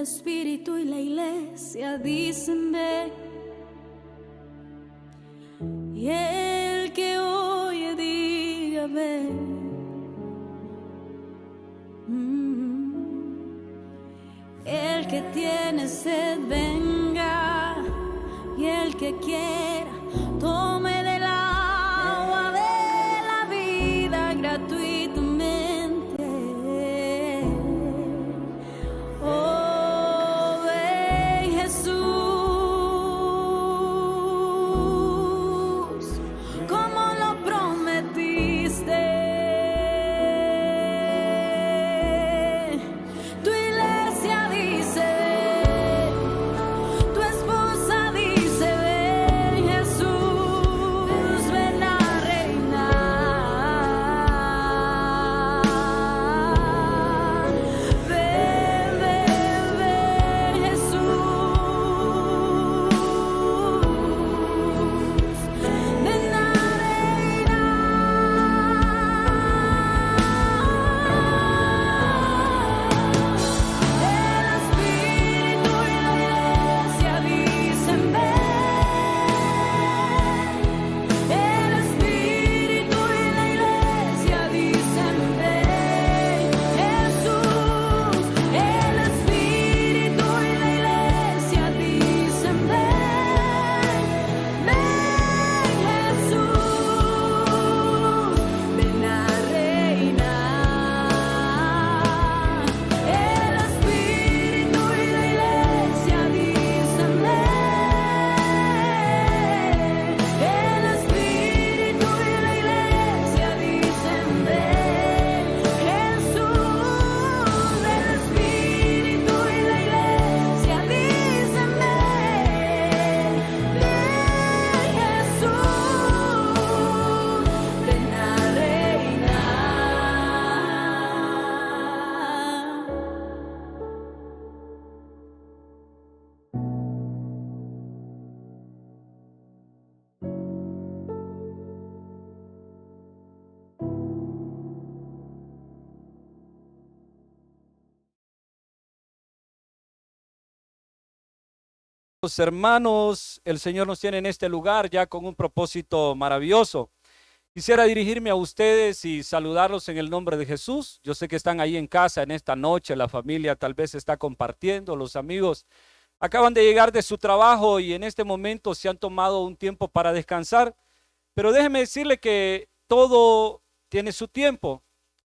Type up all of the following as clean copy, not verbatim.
Espíritu y la iglesia dicen ven. Y el que oye diga ven. El que tiene sed venga, y el que quiera tome del agua de la vida gratuitamente. Oh, ven Jesús, como lo prometiste. Los hermanos, el Señor nos tiene en este lugar ya con un propósito maravilloso. Quisiera dirigirme a ustedes y saludarlos en el nombre de Jesús. Yo sé que están ahí en casa en esta noche, la familia tal vez está compartiendo, los amigos acaban de llegar de su trabajo y en este momento se han tomado un tiempo para descansar. Pero déjeme decirle que todo tiene su tiempo.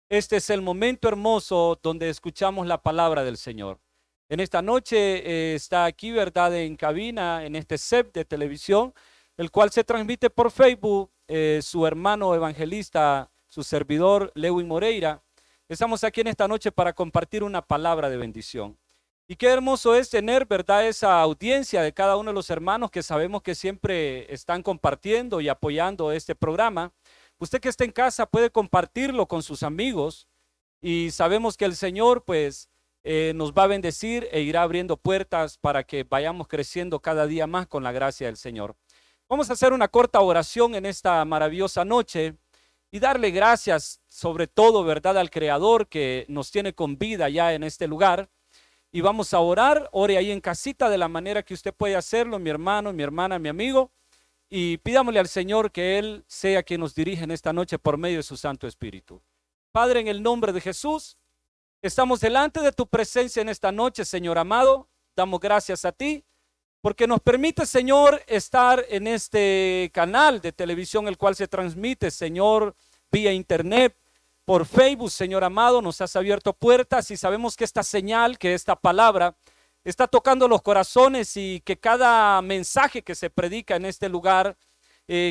Este es el momento hermoso donde escuchamos la palabra del Señor. En esta noche está aquí, ¿verdad?, en cabina, en este set de televisión, el cual se transmite por Facebook, su hermano evangelista, su servidor, Lewin Moreira. Estamos aquí en esta noche para compartir una palabra de bendición. Y qué hermoso es tener, ¿verdad?, esa audiencia de cada uno de los hermanos que sabemos que siempre están compartiendo y apoyando este programa. Usted que está en casa puede compartirlo con sus amigos y sabemos que el Señor, pues, nos va a bendecir e irá abriendo puertas para que vayamos creciendo cada día más con la gracia del Señor. Vamos a hacer una corta oración en esta maravillosa noche y darle gracias sobre todo, ¿verdad?, al Creador que nos tiene con vida ya en este lugar. Y vamos a orar, ore ahí en casita de la manera que usted puede hacerlo, mi hermano, mi hermana, mi amigo. Y pidámosle al Señor que Él sea quien nos dirija en esta noche por medio de su Santo Espíritu. Padre, en el nombre de Jesús, estamos delante de tu presencia en esta noche, Señor amado. Damos gracias a ti porque nos permite, Señor, estar en este canal de televisión, el cual se transmite, Señor, vía internet, por Facebook, Señor amado. Nos has abierto puertas y sabemos que esta señal, que esta palabra está tocando los corazones y que cada mensaje que se predica en este lugar,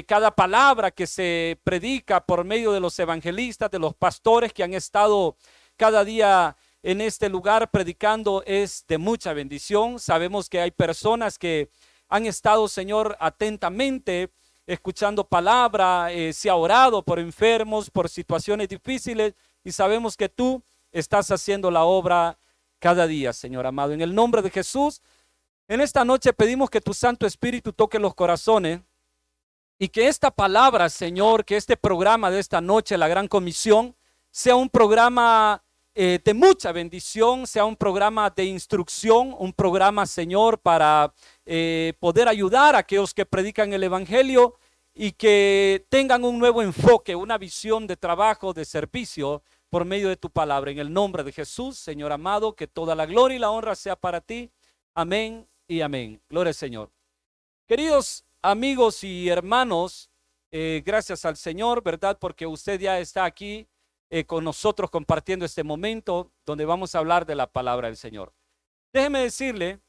cada palabra que se predica por medio de los evangelistas, de los pastores que han estado cada día en este lugar predicando, es de mucha bendición. Sabemos que hay personas que han estado, Señor, atentamente escuchando palabra, se ha orado por enfermos, por situaciones difíciles, y sabemos que tú estás haciendo la obra cada día, Señor amado. En el nombre de Jesús, en esta noche pedimos que tu Santo Espíritu toque los corazones y que esta palabra, Señor, que este programa de esta noche, la Gran Comisión, sea un programa de mucha bendición, sea un programa de instrucción, un programa, Señor, para poder ayudar a aquellos que predican el Evangelio y que tengan un nuevo enfoque, una visión de trabajo, de servicio por medio de tu palabra. En el nombre de Jesús, Señor amado, que toda la gloria y la honra sea para ti. Amén y amén. Gloria al Señor. Queridos amigos y hermanos, gracias al Señor, ¿verdad? Porque usted ya está aquí con nosotros compartiendo este momento donde vamos a hablar de la palabra del Señor. Déjeme decirle,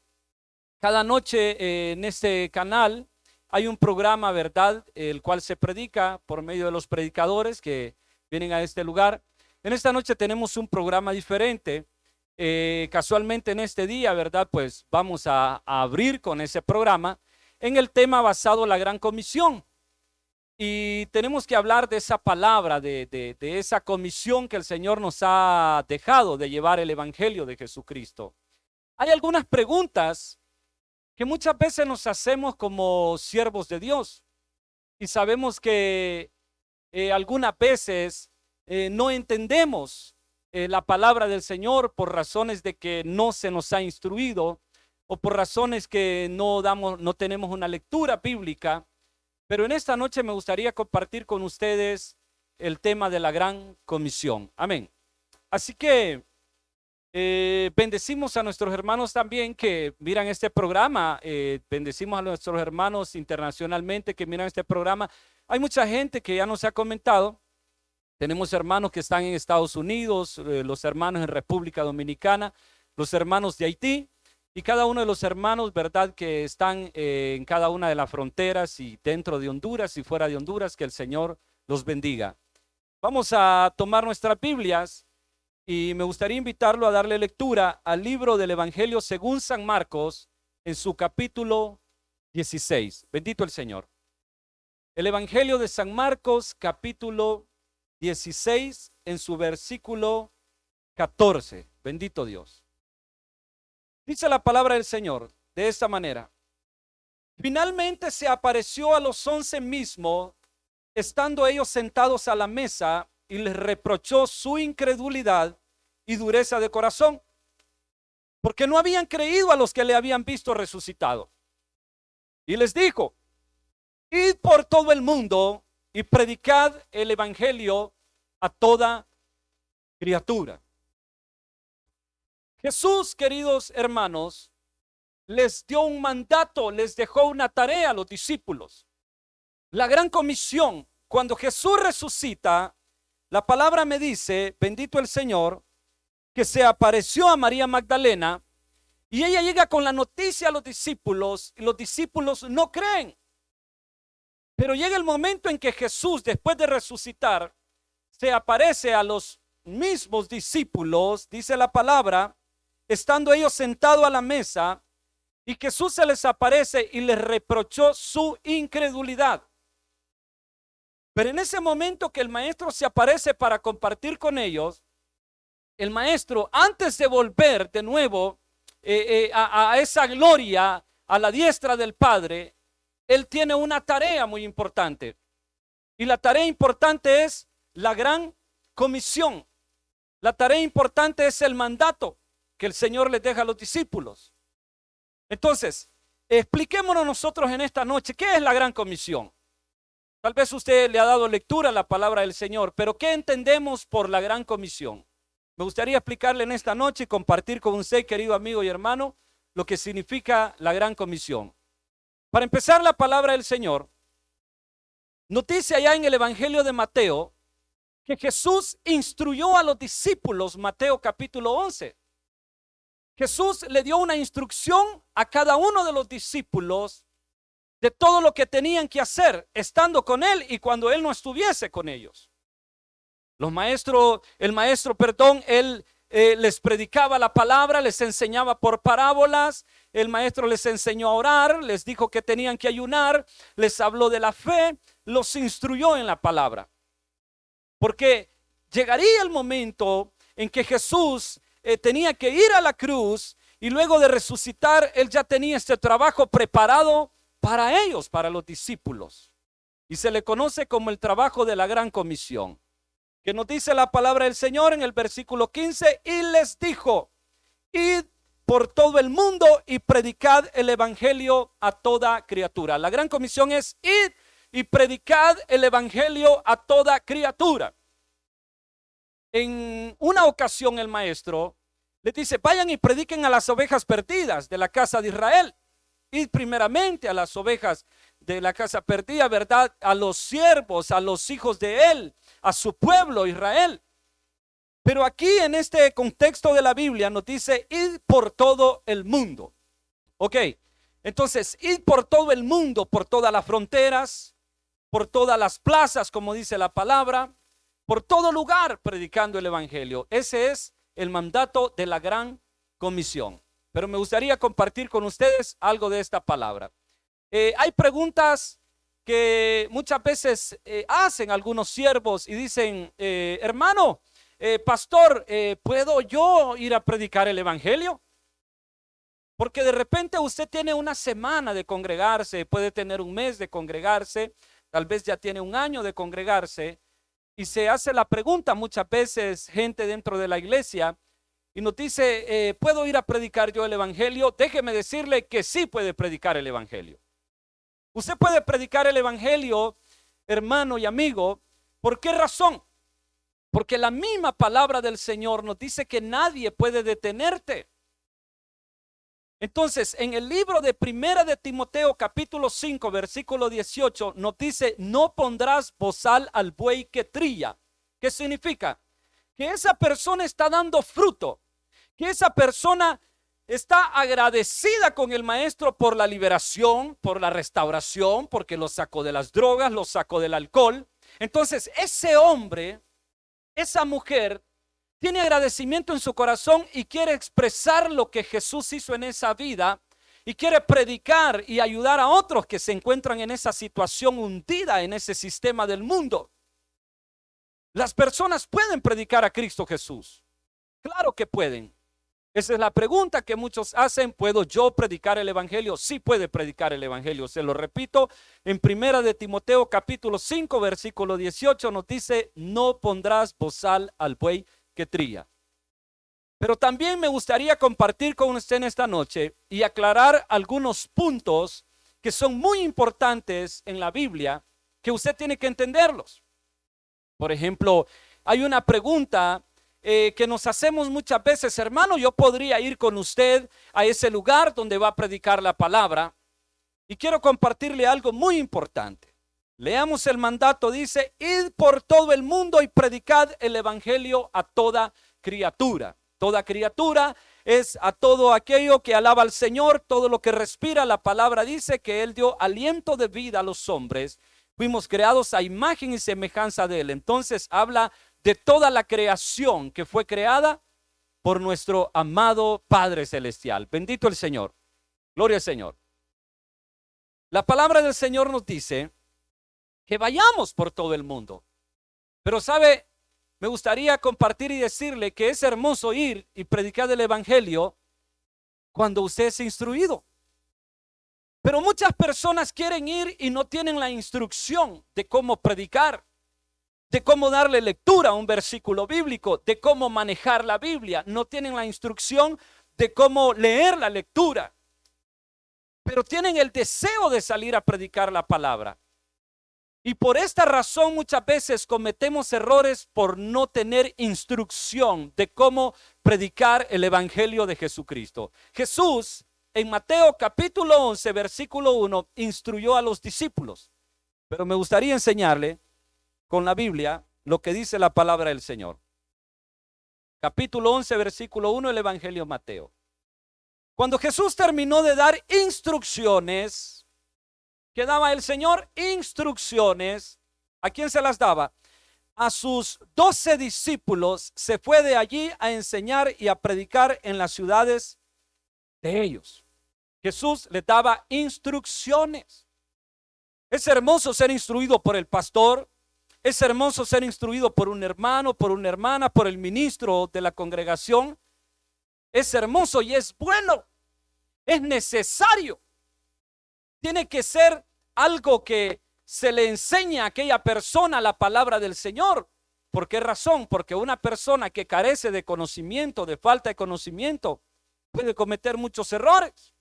cada noche en este canal hay un programa, ¿verdad? El cual se predica por medio de los predicadores que vienen a este lugar. En esta noche tenemos un programa diferente. Casualmente en este día, ¿verdad? Pues vamos a abrir con ese programa en el tema basado en la Gran Comisión. Y tenemos que hablar de esa palabra, de esa comisión que el Señor nos ha dejado de llevar el Evangelio de Jesucristo. Hay algunas preguntas que muchas veces nos hacemos como siervos de Dios y sabemos que algunas veces no entendemos la palabra del Señor por razones de que no se nos ha instruido o por razones que no tenemos una lectura bíblica. Pero en esta noche me gustaría compartir con ustedes el tema de la Gran Comisión. Amén. Así que bendecimos a nuestros hermanos también que miran este programa. Bendecimos a nuestros hermanos internacionalmente que miran este programa. Hay mucha gente que ya nos ha comentado. Tenemos hermanos que están en Estados Unidos, los hermanos en República Dominicana, los hermanos de Haití. Y cada uno de los hermanos, ¿verdad? Que están en cada una de las fronteras y dentro de Honduras y fuera de Honduras, que el Señor los bendiga. Vamos a tomar nuestras Biblias y me gustaría invitarlo a darle lectura al libro del Evangelio según San Marcos en su capítulo 16. Bendito el Señor. El Evangelio de San Marcos, capítulo 16, en su versículo 14. Bendito Dios. Dice la palabra del Señor de esta manera. Finalmente se apareció a los 11 mismos, estando ellos sentados a la mesa, y les reprochó su incredulidad y dureza de corazón, porque no habían creído a los que le habían visto resucitado. Y les dijo: id por todo el mundo y predicad el evangelio a toda criatura. Jesús, queridos hermanos, les dio un mandato, les dejó una tarea a los discípulos. La gran comisión. Cuando Jesús resucita, la palabra me dice, bendito el Señor, que se apareció a María Magdalena y ella llega con la noticia a los discípulos y los discípulos no creen. Pero llega el momento en que Jesús, después de resucitar, se aparece a los mismos discípulos, dice la palabra, estando ellos sentados a la mesa, y Jesús se les aparece y les reprochó su incredulidad. Pero en ese momento que el maestro se aparece para compartir con ellos, el maestro, antes de volver de nuevo a esa gloria, a la diestra del Padre, él tiene una tarea muy importante. Y la tarea importante es la gran comisión. La tarea importante es el mandato que el Señor les deja a los discípulos. Entonces, expliquémonos nosotros en esta noche, ¿qué es la gran comisión? Tal vez usted le ha dado lectura a la palabra del Señor, pero ¿qué entendemos por la gran comisión? Me gustaría explicarle en esta noche y compartir con usted, querido amigo y hermano, lo que significa la gran comisión. Para empezar, la palabra del Señor nos dice allá en el Evangelio de Mateo que Jesús instruyó a los discípulos, Mateo capítulo 11. Jesús le dio una instrucción a cada uno de los discípulos de todo lo que tenían que hacer estando con él y cuando él no estuviese con ellos. El maestro, él les predicaba la palabra, les enseñaba por parábolas, el maestro les enseñó a orar, les dijo que tenían que ayunar, les habló de la fe, los instruyó en la palabra. Porque llegaría el momento en que Jesús tenía que ir a la cruz y luego de resucitar, él ya tenía este trabajo preparado para ellos, para los discípulos. Y se le conoce como el trabajo de la gran comisión. que nos dice la palabra del Señor en el versículo 15, y les dijo, id por todo el mundo y predicad el evangelio a toda criatura. La gran comisión es id y predicad el evangelio a toda criatura. En una ocasión el maestro les dice, vayan y prediquen a las ovejas perdidas de la casa de Israel. Id primeramente a las ovejas de la casa perdida, ¿verdad? A los siervos, a los hijos de él, a su pueblo Israel. Pero aquí en este contexto de la Biblia nos dice, id por todo el mundo. Ok, entonces id por todo el mundo, por todas las fronteras, por todas las plazas, como dice la palabra, por todo lugar predicando el evangelio. Ese es el mandato de la gran comisión. Pero me gustaría compartir con ustedes algo de esta palabra. Hay preguntas que muchas veces hacen algunos siervos y dicen, hermano, pastor, ¿puedo yo ir a predicar el evangelio? Porque de repente usted tiene una semana de congregarse, puede tener un mes de congregarse, tal vez ya tiene un año de congregarse, y se hace la pregunta muchas veces gente dentro de la iglesia y nos dice, ¿puedo ir a predicar yo el evangelio? Déjeme decirle que sí puede predicar el evangelio. Usted puede predicar el evangelio, hermano y amigo. ¿Por qué razón? Porque la misma palabra del Señor nos dice que nadie puede detenerte. Entonces, en el libro de Primera de Timoteo, capítulo 5, versículo 18, nos dice, no pondrás bozal al buey que trilla. ¿Qué significa? Que esa persona está dando fruto, que esa persona está agradecida con el maestro por la liberación, por la restauración, porque lo sacó de las drogas, lo sacó del alcohol. Entonces, ese hombre, esa mujer, tiene agradecimiento en su corazón y quiere expresar lo que Jesús hizo en esa vida y quiere predicar y ayudar a otros que se encuentran en esa situación hundida en ese sistema del mundo. Las personas pueden predicar a Cristo Jesús. Claro que pueden. Esa es la pregunta que muchos hacen. ¿Puedo yo predicar el evangelio? Sí puede predicar el evangelio. Se lo repito, en Primera de Timoteo capítulo 5 versículo 18 nos dice, no pondrás bozal al buey que trilla. Pero también me gustaría compartir con usted en esta noche y aclarar algunos puntos que son muy importantes en la Biblia que usted tiene que entenderlos. Por ejemplo, hay una pregunta que nos hacemos muchas veces, hermano, yo podría ir con usted a ese lugar donde va a predicar la palabra, y quiero compartirle algo muy importante. Leamos el mandato, dice, id por todo el mundo y predicad el evangelio a toda criatura. Toda criatura es a todo aquello que alaba al Señor, todo lo que respira. La palabra dice que Él dio aliento de vida a los hombres. Fuimos creados a imagen y semejanza de Él. Entonces habla de toda la creación que fue creada por nuestro amado Padre Celestial. Bendito el Señor. Gloria al Señor. La palabra del Señor nos dice que vayamos por todo el mundo. Pero sabe, me gustaría compartir y decirle que es hermoso ir y predicar el evangelio cuando usted es instruido. Pero muchas personas quieren ir y no tienen la instrucción de cómo predicar, de cómo darle lectura a un versículo bíblico, de cómo manejar la Biblia. No tienen la instrucción de cómo leer la lectura, pero tienen el deseo de salir a predicar la palabra. Y por esta razón muchas veces cometemos errores por no tener instrucción de cómo predicar el evangelio de Jesucristo. Jesús en Mateo capítulo 11 versículo 1 instruyó a los discípulos, pero me gustaría enseñarle con la Biblia lo que dice la palabra del Señor. Capítulo 11 versículo 1 el evangelio de Mateo. Cuando Jesús terminó de dar instrucciones, que daba el Señor instrucciones, ¿a quién se las daba? A sus 12 discípulos. Se fue de allí a enseñar y a predicar en las ciudades de ellos. Jesús les daba instrucciones. Es hermoso ser instruido por el pastor. Es hermoso ser instruido por un hermano, por una hermana, por el ministro de la congregación. Es hermoso y es bueno. Es necesario. Tiene que ser algo que se le enseña a aquella persona la palabra del Señor. ¿Por qué razón? Porque una persona que carece de conocimiento, de falta de conocimiento, puede cometer muchos errores.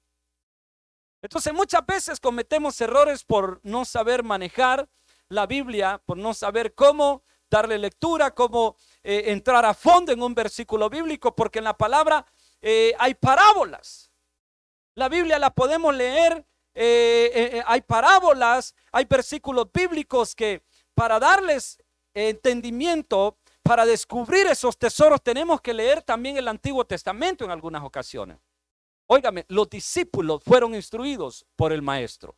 Entonces muchas veces cometemos errores por no saber manejar la Biblia, por no saber cómo darle lectura, cómo entrar a fondo en un versículo bíblico, porque en la palabra hay parábolas. La Biblia la podemos leer, hay parábolas, hay versículos bíblicos que para darles entendimiento, para descubrir esos tesoros, tenemos que leer también el Antiguo Testamento en algunas ocasiones. Óigame, los discípulos fueron instruidos por el maestro.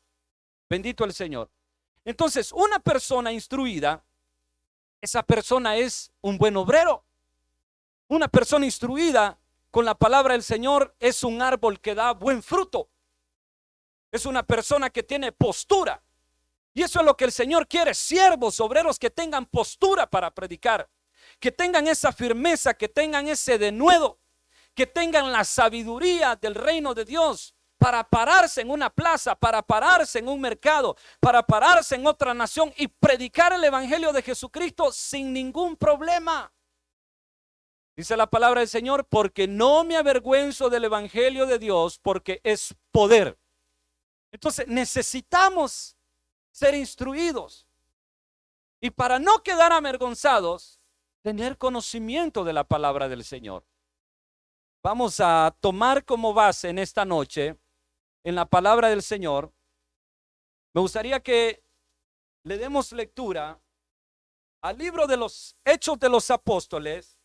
Bendito el Señor. Entonces, una persona instruida, esa persona es un buen obrero. Una persona instruida con la palabra del Señor es un árbol que da buen fruto. Es una persona que tiene postura. Y eso es lo que el Señor quiere, siervos, obreros que tengan postura para predicar, que tengan esa firmeza, que tengan ese denuedo, que tengan la sabiduría del reino de Dios para pararse en una plaza, para pararse en un mercado, para pararse en otra nación y predicar el evangelio de Jesucristo sin ningún problema. Dice la palabra del Señor, porque no me avergüenzo del evangelio de Dios, porque es poder. Entonces necesitamos ser instruidos y para no quedar avergonzados, tener conocimiento de la palabra del Señor. Vamos a tomar como base en esta noche, en la palabra del Señor, me gustaría que le demos lectura al libro de los Hechos de los Apóstoles,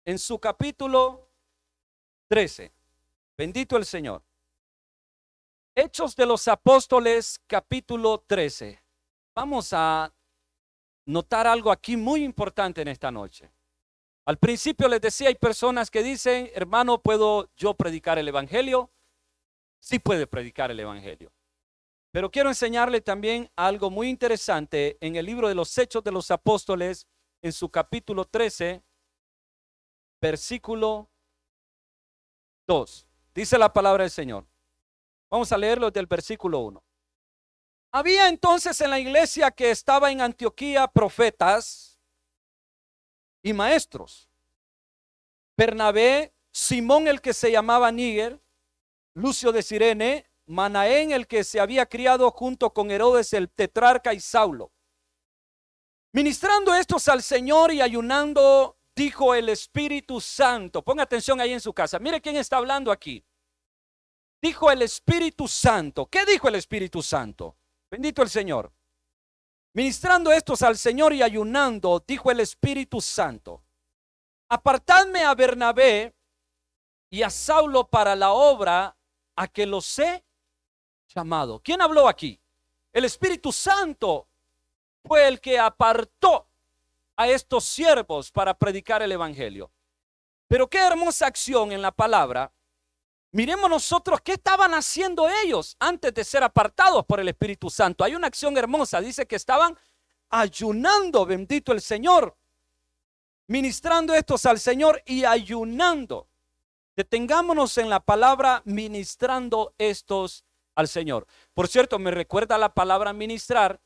en su capítulo 13. Bendito el Señor. Hechos de los Apóstoles, capítulo 13. Vamos a notar algo aquí muy importante en esta noche. Al principio les decía, hay personas que dicen, hermano, ¿puedo yo predicar el evangelio? Sí puede predicar el evangelio. Pero quiero enseñarle también algo muy interesante en el libro de los Hechos de los Apóstoles, en su capítulo 13, versículo 2. Dice la palabra del Señor. Vamos a leerlo del versículo 1. Había entonces en la iglesia que estaba en Antioquía profetas y maestros: Bernabé, Simón el que se llamaba Níger, Lucio de Cirene, Manaén el que se había criado junto con Herodes el tetrarca y Saulo. Ministrando estos al Señor y ayunando, dijo el Espíritu Santo. Ponga atención ahí en su casa. Mire quién está hablando aquí. Dijo el Espíritu Santo. ¿Qué dijo el Espíritu Santo? Bendito el Señor. Ministrando estos al Señor y ayunando, dijo el Espíritu Santo: apartadme a Bernabé y a Saulo para la obra a que los he llamado. ¿Quién habló aquí? El Espíritu Santo fue el que apartó a estos siervos para predicar el evangelio. Pero qué hermosa acción en la palabra. Miremos nosotros qué estaban haciendo ellos antes de ser apartados por el Espíritu Santo. Hay una acción hermosa, dice que estaban ayunando, bendito el Señor, ministrando estos al Señor y ayunando. Detengámonos en la palabra ministrando estos al Señor. Por cierto, me recuerda la palabra ministrar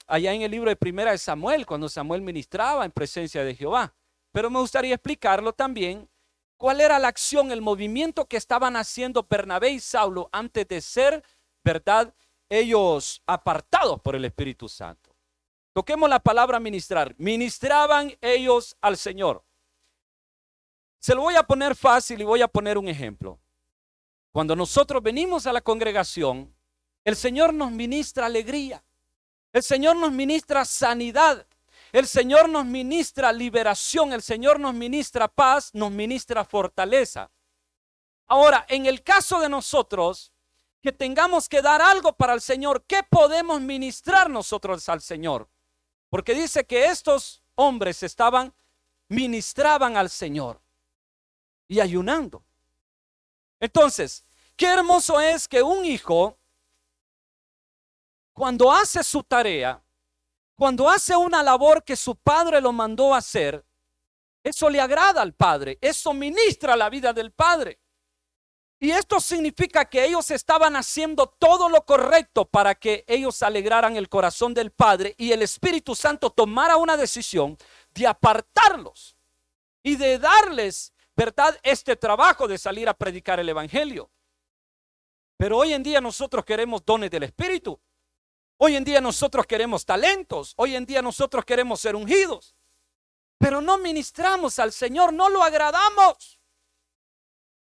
allá en el libro de Primera de Samuel, cuando Samuel ministraba en presencia de Jehová. Pero me gustaría explicarlo también. ¿Cuál era la acción, el movimiento que estaban haciendo Bernabé y Saulo antes de ser, verdad, ellos apartados por el Espíritu Santo? Toquemos la palabra ministrar. Ministraban ellos al Señor. Se lo voy a poner fácil y voy a poner un ejemplo. Cuando nosotros venimos a la congregación, el Señor nos ministra alegría. El Señor nos ministra sanidad. El Señor nos ministra liberación, el Señor nos ministra paz, nos ministra fortaleza. Ahora, en el caso de nosotros, que tengamos que dar algo para el Señor, ¿qué podemos ministrar nosotros al Señor? Porque dice que estos hombres ministraban al Señor y ayunando. Entonces, qué hermoso es que un hijo, cuando hace su tarea, cuando hace una labor que su padre lo mandó a hacer, eso le agrada al padre, eso ministra la vida del padre. Y esto significa que ellos estaban haciendo todo lo correcto para que ellos alegraran el corazón del padre y el Espíritu Santo tomara una decisión de apartarlos y de darles, ¿verdad?, este trabajo de salir a predicar el evangelio. Pero hoy en día nosotros queremos dones del Espíritu. Hoy en día nosotros queremos talentos. Hoy en día nosotros queremos ser ungidos. Pero no ministramos al Señor, no lo agradamos.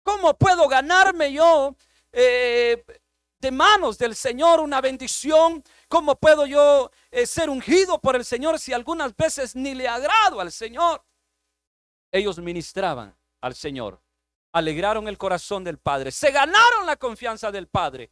¿Cómo puedo ganarme yo de manos del Señor una bendición? ¿Cómo puedo yo ser ungido por el Señor si algunas veces ni le agrado al Señor? Ellos ministraban al Señor, alegraron el corazón del Padre, se ganaron la confianza del Padre.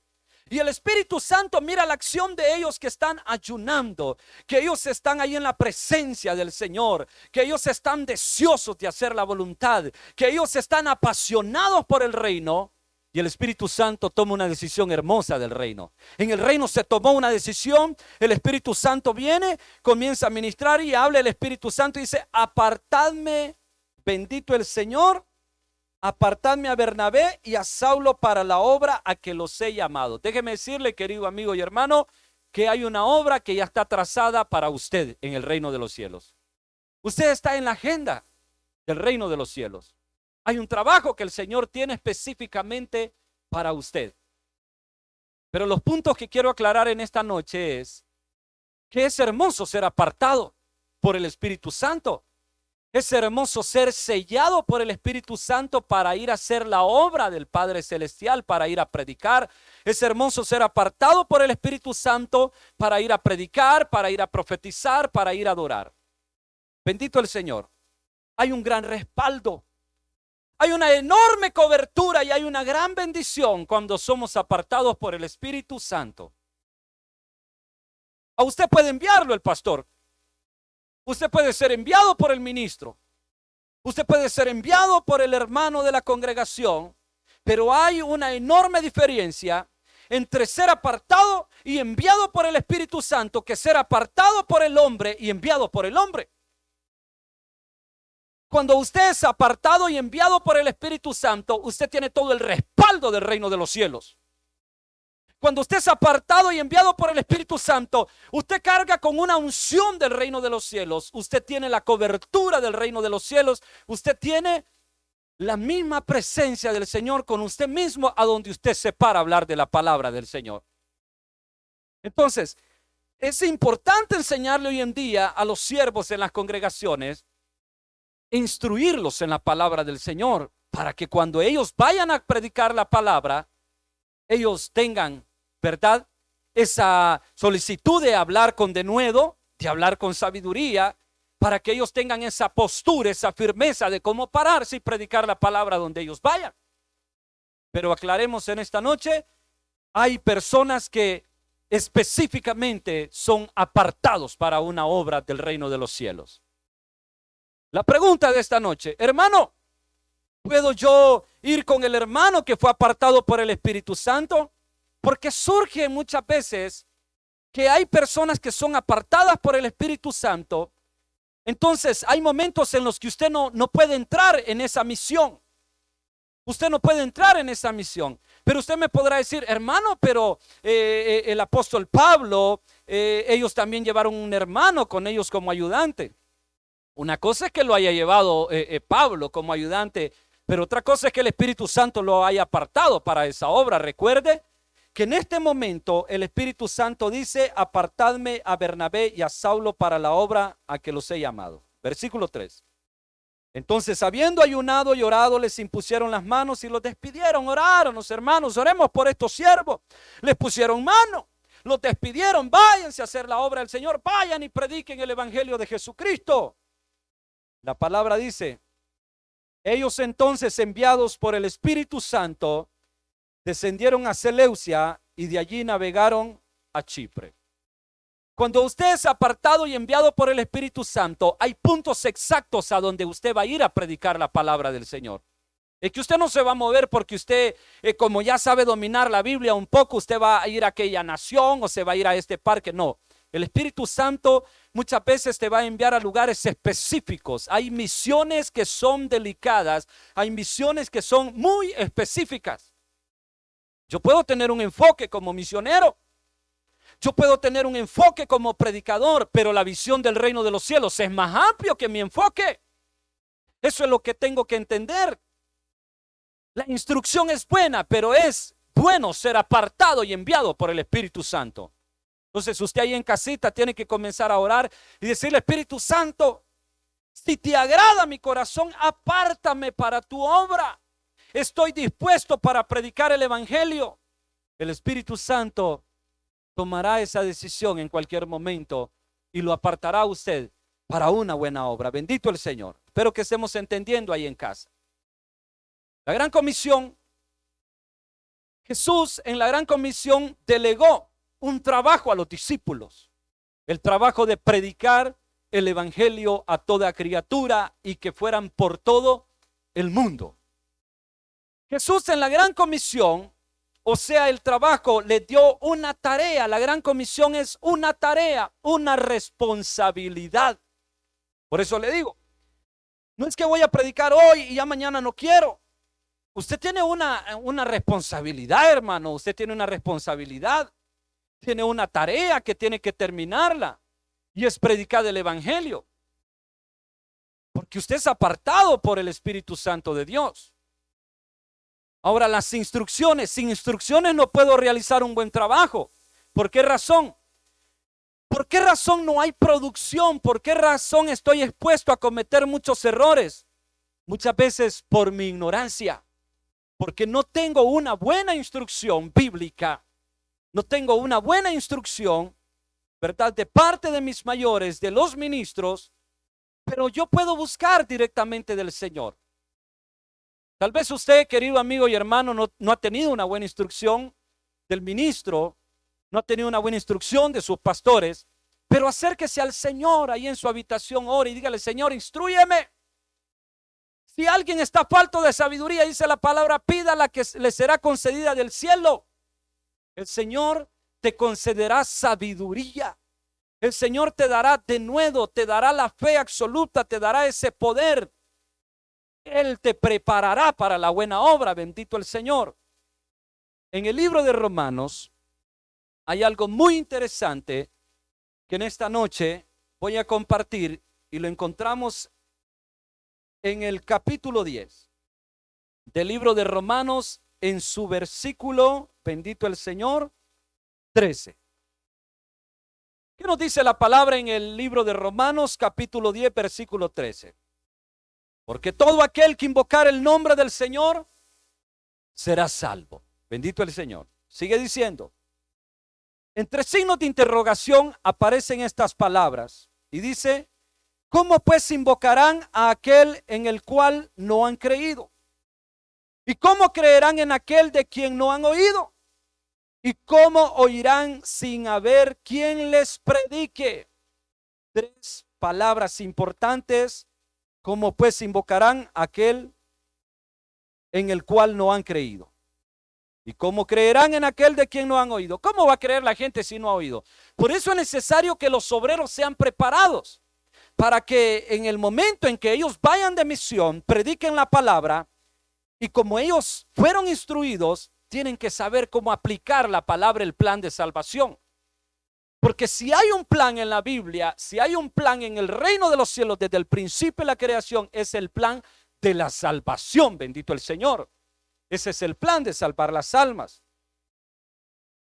Y el Espíritu Santo mira la acción de ellos que están ayunando, que ellos están ahí en la presencia del Señor, que ellos están deseosos de hacer la voluntad, que ellos están apasionados por el reino. Y el Espíritu Santo toma una decisión hermosa del reino. En el reino se tomó una decisión, el Espíritu Santo viene, comienza a ministrar y habla el Espíritu Santo y dice: apartadme, bendito el Señor, apartadme a Bernabé y a Saulo para la obra a que los he llamado. Déjeme decirle, querido amigo y hermano, que hay una obra que ya está trazada para usted en el reino de los cielos. Usted está en la agenda del reino de los cielos. Hay un trabajo que el Señor tiene específicamente para usted. Pero los puntos que quiero aclarar en esta noche es que es hermoso ser apartado por el Espíritu Santo. Es hermoso ser sellado por el Espíritu Santo para ir a hacer la obra del Padre Celestial, para ir a predicar. Es hermoso ser apartado por el Espíritu Santo para ir a predicar, para ir a profetizar, para ir a adorar. Bendito el Señor. Hay un gran respaldo. Hay una enorme cobertura y hay una gran bendición cuando somos apartados por el Espíritu Santo. A usted puede enviarlo el pastor. Usted puede ser enviado por el ministro. Usted puede ser enviado por el hermano de la congregación. Pero hay una enorme diferencia entre ser apartado y enviado por el Espíritu Santo que ser apartado por el hombre y enviado por el hombre. Cuando usted es apartado y enviado por el Espíritu Santo, usted tiene todo el respaldo del reino de los cielos. Cuando usted es apartado y enviado por el Espíritu Santo, usted carga con una unción del reino de los cielos. Usted tiene la cobertura del reino de los cielos. Usted tiene la misma presencia del Señor con usted mismo a donde usted se para a hablar de la palabra del Señor. Entonces, es importante enseñarle hoy en día a los siervos en las congregaciones, instruirlos en la palabra del Señor, para que cuando ellos vayan a predicar la palabra, ellos tengan, ¿verdad?, esa solicitud de hablar con denuedo, de hablar con sabiduría, para que ellos tengan esa postura, esa firmeza de cómo pararse y predicar la palabra donde ellos vayan. Pero aclaremos en esta noche, hay personas que específicamente son apartados para una obra del reino de los cielos. La pregunta de esta noche: hermano, ¿puedo yo ir con el hermano que fue apartado por el Espíritu Santo? Porque surge muchas veces que hay personas que son apartadas por el Espíritu Santo. Entonces hay momentos en los que usted no puede entrar en esa misión. Usted no puede entrar en esa misión. Pero usted me podrá decir: hermano, pero el apóstol Pablo, ellos también llevaron un hermano con ellos como ayudante. Una cosa es que lo haya llevado Pablo como ayudante, pero otra cosa es que el Espíritu Santo lo haya apartado para esa obra. Recuerde que en este momento el Espíritu Santo dice: apartadme a Bernabé y a Saulo para la obra a que los he llamado. Versículo 3. Entonces, habiendo ayunado y orado, les impusieron las manos y los despidieron. Oraron los hermanos: oremos por estos siervos. Les pusieron mano, los despidieron: váyanse a hacer la obra del Señor, vayan y prediquen el evangelio de Jesucristo. La palabra dice: ellos entonces, enviados por el Espíritu Santo, descendieron a Seleucia y de allí navegaron a Chipre. Cuando usted es apartado y enviado por el Espíritu Santo, hay puntos exactos a donde usted va a ir a predicar la palabra del Señor. Es que usted no se va a mover porque usted, como ya sabe dominar la Biblia un poco, usted va a ir a aquella nación o se va a ir a este parque. No, el Espíritu Santo muchas veces te va a enviar a lugares específicos. Hay misiones que son delicadas, hay misiones que son muy específicas. Yo puedo tener un enfoque como misionero, Yo puedo tener un enfoque como predicador, pero la visión del reino de los cielos es más amplio que mi enfoque. Eso es lo que tengo que entender. La instrucción es buena, pero es bueno ser apartado y enviado por el Espíritu Santo. Entonces usted ahí en casita tiene que comenzar a orar y decirle: Espíritu Santo, si te agrada mi corazón, apártame para tu obra. Estoy dispuesto para predicar el evangelio. El Espíritu Santo tomará esa decisión en cualquier momento y lo apartará a usted para una buena obra. Bendito el Señor. Espero que estemos entendiendo ahí en casa. La gran comisión, Jesús en la gran comisión delegó un trabajo a los discípulos. El trabajo de predicar el evangelio a toda criatura y que fueran por todo el mundo. Jesús en la gran comisión, o sea, el trabajo, le dio una tarea. La gran comisión es una tarea, una responsabilidad. Por eso le digo, no es que voy a predicar hoy y ya mañana no quiero. Usted tiene una responsabilidad, hermano. Usted tiene una responsabilidad. Tiene una tarea que tiene que terminarla. Y es predicar el evangelio. Porque usted es apartado por el Espíritu Santo de Dios. Ahora, las instrucciones. Sin instrucciones no puedo realizar un buen trabajo. ¿Por qué razón? ¿Por qué razón no hay producción? ¿Por qué razón estoy expuesto a cometer muchos errores? Muchas veces por mi ignorancia. Porque no tengo una buena instrucción bíblica. No tengo una buena instrucción, ¿verdad?, de parte de mis mayores, de los ministros. Pero yo puedo buscar directamente del Señor. Tal vez usted, querido amigo y hermano, no ha tenido una buena instrucción del ministro, no ha tenido una buena instrucción de sus pastores, pero acérquese al Señor ahí en su habitación, ore y dígale: Señor, instrúyeme. Si alguien está falto de sabiduría, dice la palabra, pídala que le será concedida del cielo. El Señor te concederá sabiduría. El Señor te dará denuedo, te dará la fe absoluta, te dará ese poder. Él te preparará para la buena obra, bendito el Señor. En el libro de Romanos hay algo muy interesante que en esta noche voy a compartir y lo encontramos en el capítulo 10 del libro de Romanos, en su versículo, bendito el Señor, 13. ¿Qué nos dice la palabra en el libro de Romanos, capítulo 10, versículo 13? Porque todo aquel que invocar el nombre del Señor será salvo. Bendito el Señor. Sigue diciendo. Entre signos de interrogación aparecen estas palabras y dice: ¿cómo pues invocarán a aquel en el cual no han creído? ¿Y cómo creerán en aquel de quien no han oído? ¿Y cómo oirán sin haber quien les predique? Tres palabras importantes. ¿Cómo pues invocarán a aquel en el cual no han creído? ¿Y cómo creerán en aquel de quien no han oído? ¿Cómo va a creer la gente si no ha oído? Por eso es necesario que los obreros sean preparados, para que en el momento en que ellos vayan de misión, prediquen la palabra, y como ellos fueron instruidos, tienen que saber cómo aplicar la palabra, el plan de salvación. Porque si hay un plan en la Biblia, si hay un plan en el reino de los cielos desde el principio de la creación, es el plan de la salvación, bendito el Señor. Ese es el plan de salvar las almas.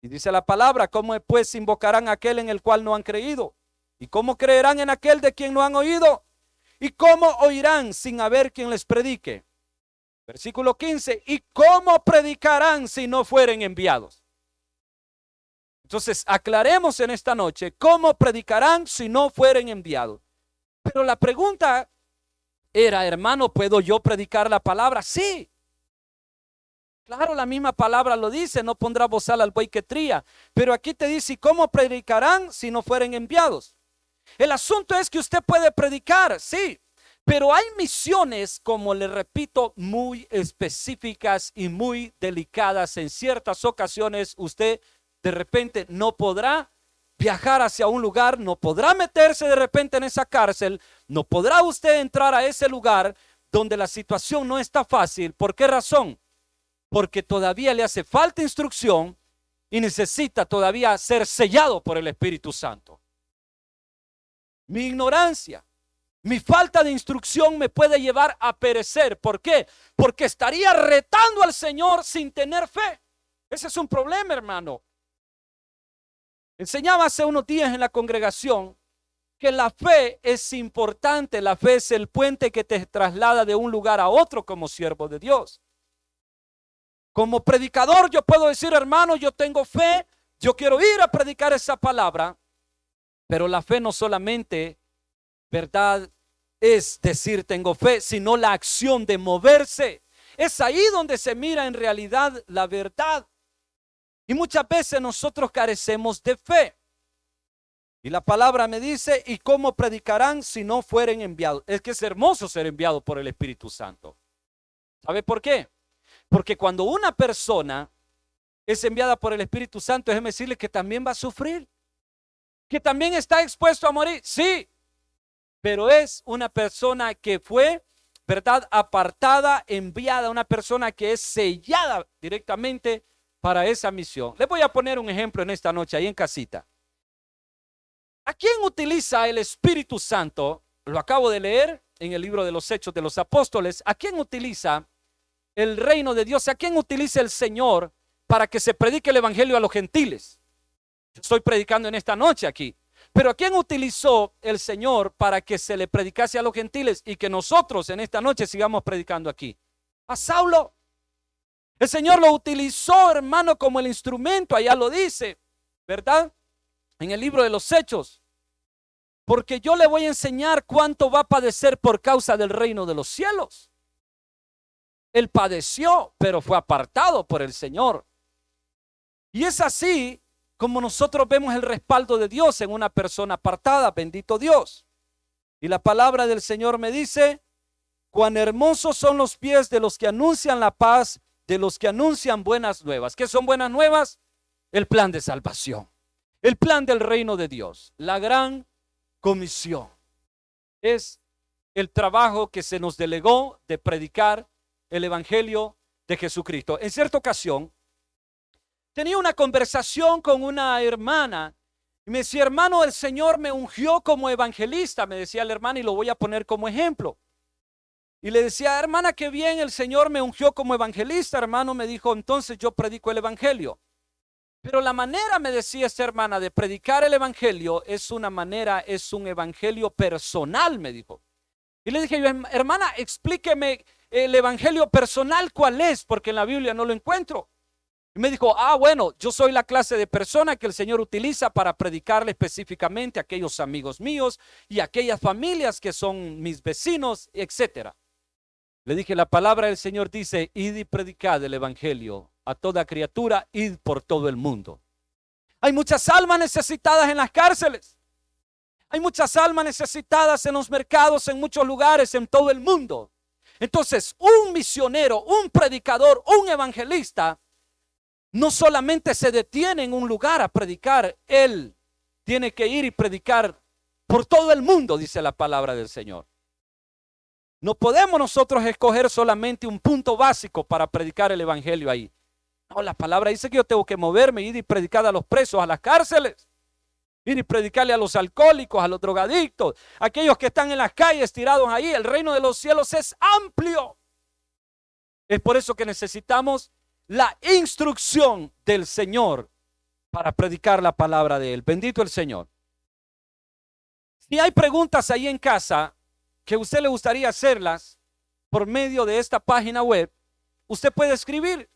Y dice la palabra: ¿cómo pues invocarán a aquel en el cual no han creído? ¿Y cómo creerán en aquel de quien no han oído? ¿Y cómo oirán sin haber quien les predique? Versículo 15. ¿Y cómo predicarán si no fueren enviados? Entonces aclaremos en esta noche: ¿cómo predicarán si no fueren enviados? Pero la pregunta era: hermano, ¿puedo yo predicar la palabra? Sí. Claro, la misma palabra lo dice: no pondrá bozal al buey que tría. Pero aquí te dice: ¿y cómo predicarán si no fueren enviados? El asunto es que usted puede predicar, sí, pero hay misiones, como le repito, muy específicas y muy delicadas. En ciertas ocasiones usted de repente no podrá viajar hacia un lugar, no podrá meterse de repente en esa cárcel, no podrá usted entrar a ese lugar donde la situación no está fácil. ¿Por qué razón? Porque todavía le hace falta instrucción y necesita todavía ser sellado por el Espíritu Santo. Mi ignorancia, mi falta de instrucción me puede llevar a perecer. ¿Por qué? Porque estaría retando al Señor sin tener fe. Ese es un problema, hermano. Enseñaba hace unos días en la congregación que la fe es importante. La fe es el puente que te traslada de un lugar a otro como siervo de Dios. Como predicador yo puedo decir, hermano, yo tengo fe, yo quiero ir a predicar esa palabra, pero la fe no solamente, ¿verdad?, es decir tengo fe, sino la acción de moverse. Es ahí donde se mira en realidad la verdad. Y muchas veces nosotros carecemos de fe. Y la palabra me dice, ¿y cómo predicarán si no fueren enviados? Es que es hermoso ser enviado por el Espíritu Santo. ¿Sabe por qué? Porque cuando una persona es enviada por el Espíritu Santo, déjeme decirle que también va a sufrir. Que también está expuesto a morir. Sí, pero es una persona que fue, ¿verdad?, apartada, enviada, una persona que es sellada directamente para esa misión. Les voy a poner un ejemplo en esta noche, ahí en casita. ¿A quién utiliza el Espíritu Santo? Lo acabo de leer en el libro de los Hechos de los Apóstoles. ¿A quién utiliza el reino de Dios? ¿A quién utiliza el Señor para que se predique el evangelio a los gentiles? Yo estoy predicando en esta noche aquí. Pero ¿a quién utilizó el Señor para que se le predicase a los gentiles y que nosotros en esta noche sigamos predicando aquí? A Saulo. El Señor lo utilizó, hermano, como el instrumento, allá lo dice, ¿verdad?, en el libro de los Hechos. Porque yo le voy a enseñar cuánto va a padecer por causa del reino de los cielos. Él padeció, pero fue apartado por el Señor. Y es así como nosotros vemos el respaldo de Dios en una persona apartada. Bendito Dios. Y la palabra del Señor me dice, cuán hermosos son los pies de los que anuncian la paz, de los que anuncian buenas nuevas. ¿Qué son buenas nuevas? El plan de salvación, el plan del reino de Dios, la gran comisión. Es el trabajo que se nos delegó de predicar el evangelio de Jesucristo. En cierta ocasión tenía una conversación con una hermana y me decía, hermano, el Señor me ungió como evangelista, me decía la hermana, y lo voy a poner como ejemplo. Y le decía, hermana, qué bien, el Señor me ungió como evangelista. Hermano, me dijo, entonces yo predico el evangelio. Pero la manera, me decía esta hermana, de predicar el evangelio es una manera, es un evangelio personal, me dijo. Y le dije, hermana, explíqueme el evangelio personal, ¿cuál es? Porque en la Biblia no lo encuentro. Y me dijo, bueno, yo soy la clase de persona que el Señor utiliza para predicarle específicamente a aquellos amigos míos y a aquellas familias que son mis vecinos, etcétera. Le dije, la palabra del Señor dice, id y predicad el evangelio a toda criatura, id por todo el mundo. Hay muchas almas necesitadas en las cárceles. Hay muchas almas necesitadas en los mercados, en muchos lugares, en todo el mundo. Entonces, un misionero, un predicador, un evangelista, no solamente se detiene en un lugar a predicar, él tiene que ir y predicar por todo el mundo, dice la palabra del Señor. No podemos nosotros escoger solamente un punto básico para predicar el evangelio ahí. No, la palabra dice que yo tengo que moverme, ir y predicar a los presos, a las cárceles, ir y predicarle a los alcohólicos, a los drogadictos, a aquellos que están en las calles tirados ahí. El reino de los cielos es amplio. Es por eso que necesitamos la instrucción del Señor para predicar la palabra de Él. Bendito el Señor. Si hay preguntas ahí en casa que a usted le gustaría hacerlas por medio de esta página web, usted puede escribir.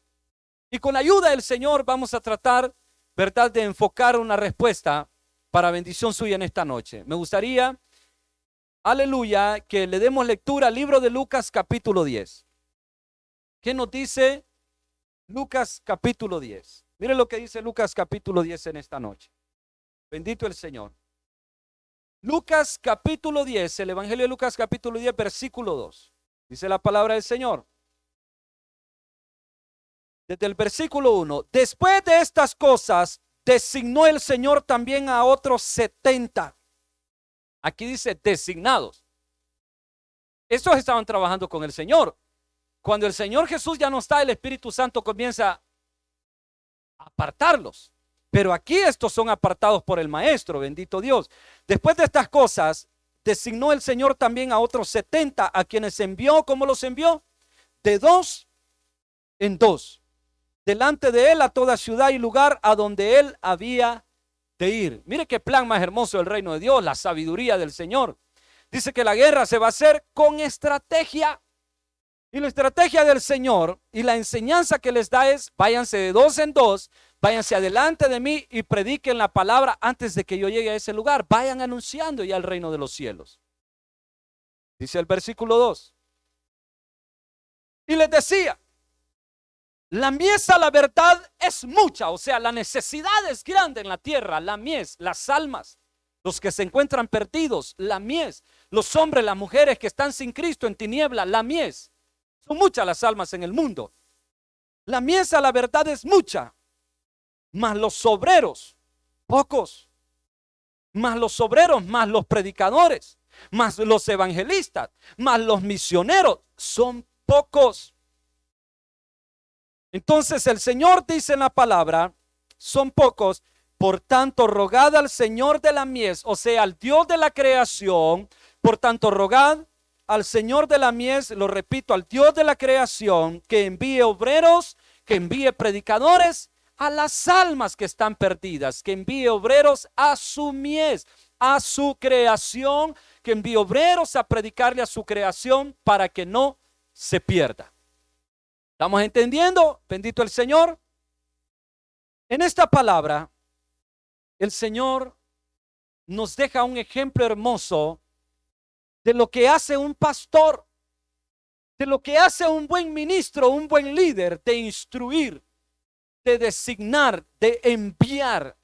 Y con la ayuda del Señor vamos a tratar, ¿verdad?, de enfocar una respuesta para bendición suya en esta noche. Me gustaría, aleluya, que le demos lectura al libro de Lucas capítulo 10. ¿Qué nos dice Lucas capítulo 10? Mire lo que dice Lucas capítulo 10 en esta noche. Bendito el Señor. Lucas capítulo 10, el evangelio de Lucas capítulo 10, versículo 2. Dice la palabra del Señor. Desde el versículo 1, después de estas cosas, designó el Señor también a otros 70. Aquí dice designados. Estos estaban trabajando con el Señor. Cuando el Señor Jesús ya no está, el Espíritu Santo comienza apartarlos. Pero aquí estos son apartados por el maestro, bendito Dios. Después de estas cosas, designó el Señor también a otros 70, a quienes envió. ¿Cómo los envió? De 2 en 2, delante de él a toda ciudad y lugar a donde él había de ir. Mire qué plan más hermoso del reino de Dios, la sabiduría del Señor. Dice que la guerra se va a hacer con estrategia. Y la estrategia del Señor y la enseñanza que les da es: váyanse de 2 en 2, váyanse adelante de mí y prediquen la palabra antes de que yo llegue a ese lugar. Vayan anunciando ya el reino de los cielos. Dice el versículo 2. Y les decía: la mies a la verdad es mucha, o sea, la necesidad es grande en la tierra. La mies, las almas, los que se encuentran perdidos, la mies, los hombres, las mujeres que están sin Cristo en tiniebla, la mies. Son muchas las almas en el mundo. La mies a la verdad es mucha, mas los obreros, pocos. Más los obreros, más los predicadores, más los evangelistas, más los misioneros, son pocos. Entonces el Señor dice en la palabra: son pocos. Por tanto, rogad al Señor de la mies, o sea, al Dios de la creación. Por tanto, rogad al Señor de la mies, lo repito, al Dios de la creación, que envíe obreros, que envíe predicadores a las almas que están perdidas, que envíe obreros a su mies, a su creación, que envíe obreros a predicarle a su creación para que no se pierda. ¿Estamos entendiendo? Bendito el Señor. En esta palabra, el Señor nos deja un ejemplo hermoso de lo que hace un pastor, de lo que hace un buen ministro, un buen líder, de instruir, de designar, de enviar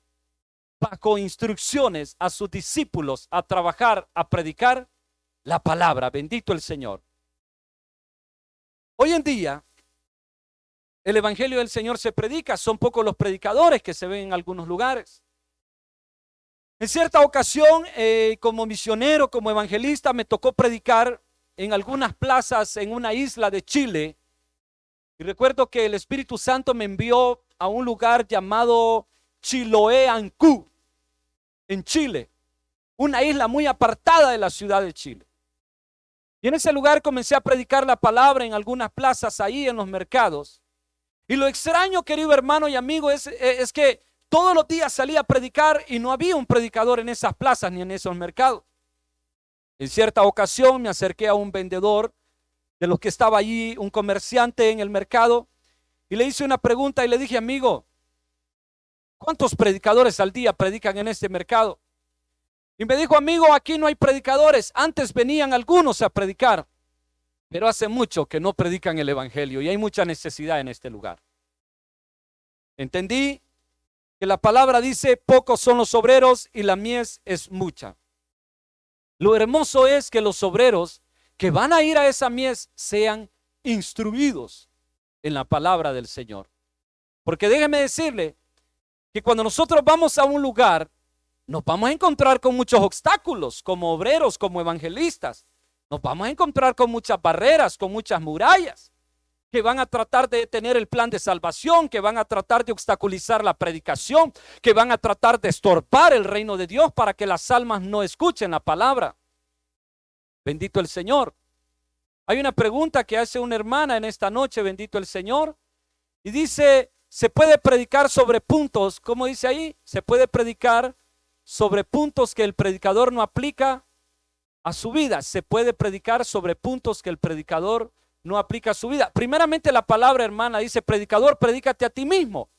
bajo instrucciones a sus discípulos a trabajar, a predicar la palabra. Bendito el Señor. Hoy en día, el evangelio del Señor se predica, son pocos los predicadores que se ven en algunos lugares. En cierta ocasión, como misionero, como evangelista, me tocó predicar en algunas plazas en una isla de Chile. Y recuerdo que el Espíritu Santo me envió a un lugar llamado Chiloé Ancú, en Chile, una isla muy apartada de la ciudad de Chile. Y en ese lugar comencé a predicar la palabra en algunas plazas ahí en los mercados. Y lo extraño, querido hermano y amigo, es que todos los días salía a predicar y no había un predicador en esas plazas ni en esos mercados. En cierta ocasión me acerqué a un vendedor de los que estaba allí, un comerciante en el mercado, y le hice una pregunta y le dije: amigo, ¿cuántos predicadores al día predican en este mercado? Y me dijo: amigo, aquí no hay predicadores. Antes venían algunos a predicar, pero hace mucho que no predican el evangelio y hay mucha necesidad en este lugar. Entendí que la palabra dice: pocos son los obreros y la mies es mucha. Lo hermoso es que los obreros que van a ir a esa mies sean instruidos en la palabra del Señor. Porque déjeme decirle que cuando nosotros vamos a un lugar, nos vamos a encontrar con muchos obstáculos, como obreros, como evangelistas. Nos vamos a encontrar con muchas barreras, con muchas murallas, que van a tratar de detener el plan de salvación, que van a tratar de obstaculizar la predicación, que van a tratar de estorbar el reino de Dios para que las almas no escuchen la palabra. Bendito el Señor. Hay una pregunta que hace una hermana en esta noche, bendito el Señor, y dice: ¿se puede predicar sobre puntos? ¿Cómo dice ahí? Se puede predicar sobre puntos que el predicador no aplica a su vida. Se puede predicar sobre puntos que el predicador no aplica a su vida. Primeramente, la palabra, hermana, dice: predicador, predícate a ti mismo.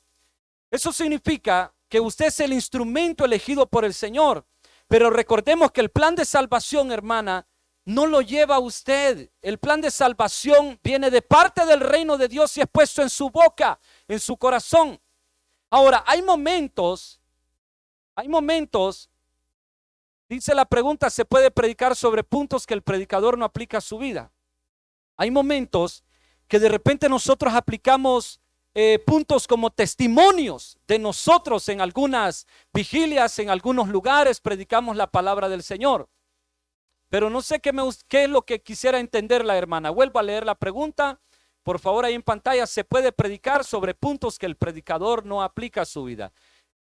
Eso significa que usted es el instrumento elegido por el Señor. Pero recordemos que el plan de salvación, hermana, no lo lleva usted. El plan de salvación viene de parte del reino de Dios y es puesto en su boca, en su corazón. Ahora, hay momentos, dice la pregunta: ¿se puede predicar sobre puntos que el predicador no aplica a su vida? Hay momentos que de repente nosotros aplicamos puntos como testimonios de nosotros en algunas vigilias, en algunos lugares predicamos la palabra del Señor. Pero no sé qué es lo que quisiera entender la hermana. Vuelvo a leer la pregunta por favor, ahí en pantalla se puede predicar sobre puntos que el predicador no aplica a su vida.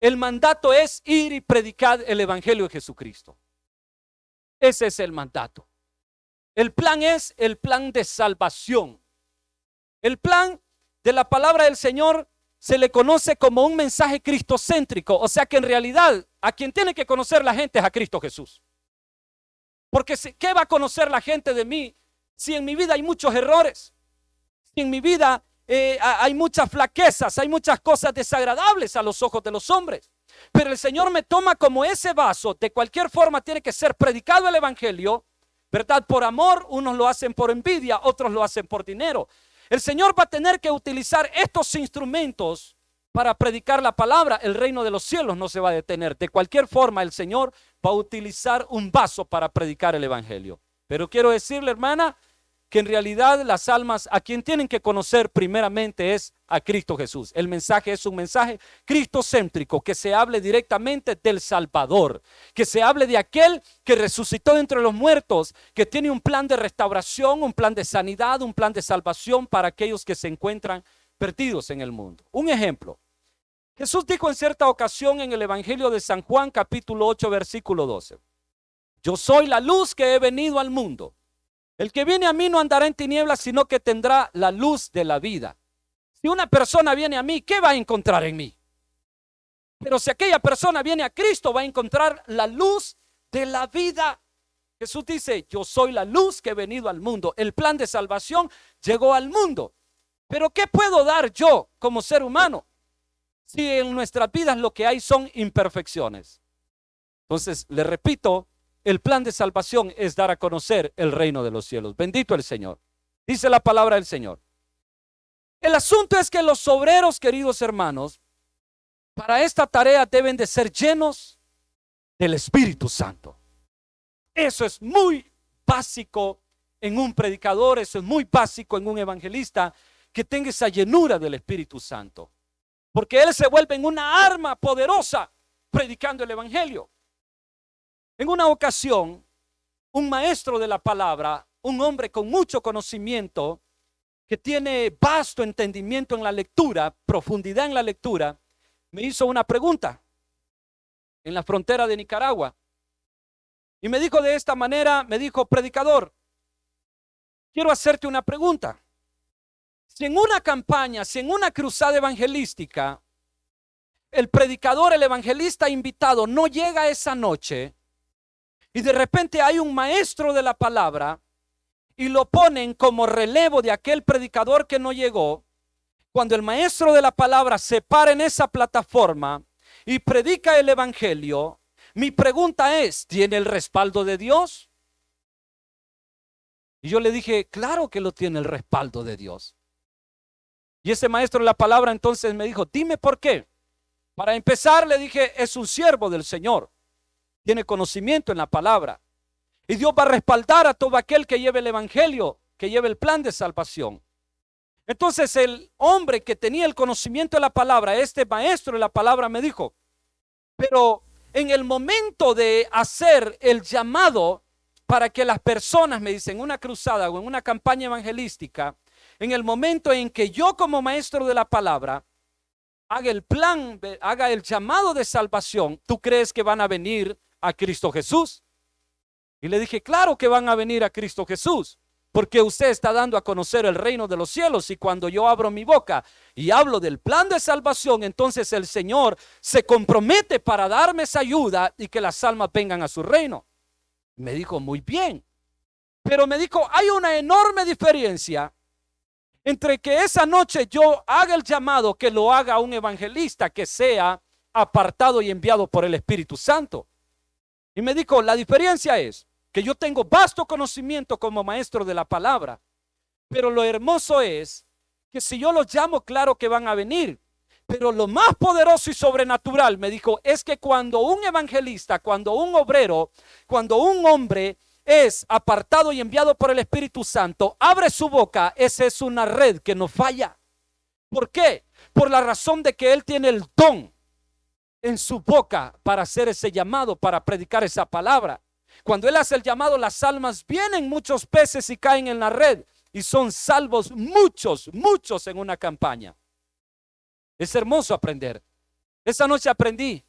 El mandato es ir y predicar el evangelio de Jesucristo. Ese es el mandato. El plan es el plan de salvación. El plan de la palabra del Señor se le conoce como un mensaje cristocéntrico. O sea que en realidad a quien tiene que conocer la gente es a Cristo Jesús. Porque ¿qué va a conocer la gente de mí si en mi vida hay muchos errores? Si en mi vida hay muchas flaquezas, hay muchas cosas desagradables a los ojos de los hombres. Pero el Señor me toma como ese vaso. De cualquier forma tiene que ser predicado el evangelio, ¿verdad? Por amor, unos lo hacen por envidia, otros lo hacen por dinero. El Señor va a tener que utilizar estos instrumentos para predicar la palabra. El reino de los cielos no se va a detener. De cualquier forma, el Señor va a utilizar un vaso para predicar el evangelio. Pero quiero decirle, hermana, que en realidad las almas a quien tienen que conocer primeramente es a Cristo Jesús. El mensaje es un mensaje cristocéntrico, que se hable directamente del Salvador, que se hable de aquel que resucitó de entre los muertos, que tiene un plan de restauración, un plan de sanidad, un plan de salvación para aquellos que se encuentran perdidos en el mundo. Un ejemplo, Jesús dijo en cierta ocasión en el Evangelio de San Juan capítulo 8 versículo 12: yo soy la luz que he venido al mundo. El que viene a mí no andará en tinieblas, sino que tendrá la luz de la vida. Si una persona viene a mí, ¿qué va a encontrar en mí? Pero si aquella persona viene a Cristo, va a encontrar la luz de la vida. Jesús dice, yo soy la luz que he venido al mundo. El plan de salvación llegó al mundo. Pero ¿qué puedo dar yo como ser humano si en nuestras vidas lo que hay son imperfecciones? Entonces, le repito, el plan de salvación es dar a conocer el reino de los cielos. Bendito el Señor. Dice la palabra del Señor. El asunto es que los obreros, queridos hermanos, para esta tarea deben de ser llenos del Espíritu Santo. Eso es muy básico en un predicador, eso es muy básico en un evangelista, que tenga esa llenura del Espíritu Santo. Porque él se vuelve en una arma poderosa predicando el evangelio. En una ocasión, un maestro de la palabra, un hombre con mucho conocimiento, que tiene vasto entendimiento en la lectura, profundidad en la lectura, me hizo una pregunta en la frontera de Nicaragua. Y me dijo de esta manera, me dijo, predicador, quiero hacerte una pregunta. Si en una campaña, si en una cruzada evangelística, el predicador, el evangelista invitado no llega esa noche, y de repente hay un maestro de la palabra y lo ponen como relevo de aquel predicador que no llegó, cuando el maestro de la palabra se para en esa plataforma y predica el evangelio, mi pregunta es, ¿tiene el respaldo de Dios? Y yo le dije, claro que lo tiene el respaldo de Dios. Y ese maestro de la palabra entonces me dijo, dime por qué. Para empezar, le dije, es un siervo del Señor. Tiene conocimiento en la palabra. Y Dios va a respaldar a todo aquel que lleve el evangelio, que lleve el plan de salvación. Entonces el hombre que tenía el conocimiento de la palabra, este maestro de la palabra, me dijo, pero en el momento de hacer el llamado para que las personas, me dicen, en una cruzada o en una campaña evangelística, en el momento en que yo como maestro de la palabra haga el plan, haga el llamado de salvación, ¿tú crees que van a venir a Cristo Jesús? Y le dije, claro que van a venir a Cristo Jesús, porque usted está dando a conocer el reino de los cielos, y cuando yo abro mi boca y hablo del plan de salvación, entonces el Señor se compromete para darme esa ayuda y que las almas vengan a su reino. Me dijo, muy bien, pero me dijo, hay una enorme diferencia entre que esa noche yo haga el llamado, que lo haga un evangelista que sea apartado y enviado por el Espíritu Santo. Y me dijo, la diferencia es que yo tengo vasto conocimiento como maestro de la palabra, pero lo hermoso es que si yo los llamo, claro que van a venir, pero lo más poderoso y sobrenatural, me dijo, es que cuando un evangelista, cuando un obrero, cuando un hombre es apartado y enviado por el Espíritu Santo, abre su boca, esa es una red que no falla. ¿Por qué? Por la razón de que él tiene el don en su boca para hacer ese llamado, para predicar esa palabra. Cuando él hace el llamado, las almas vienen, muchos peces, y caen en la red, y son salvos muchos, muchos en una campaña. Es hermoso aprender. Esa noche aprendí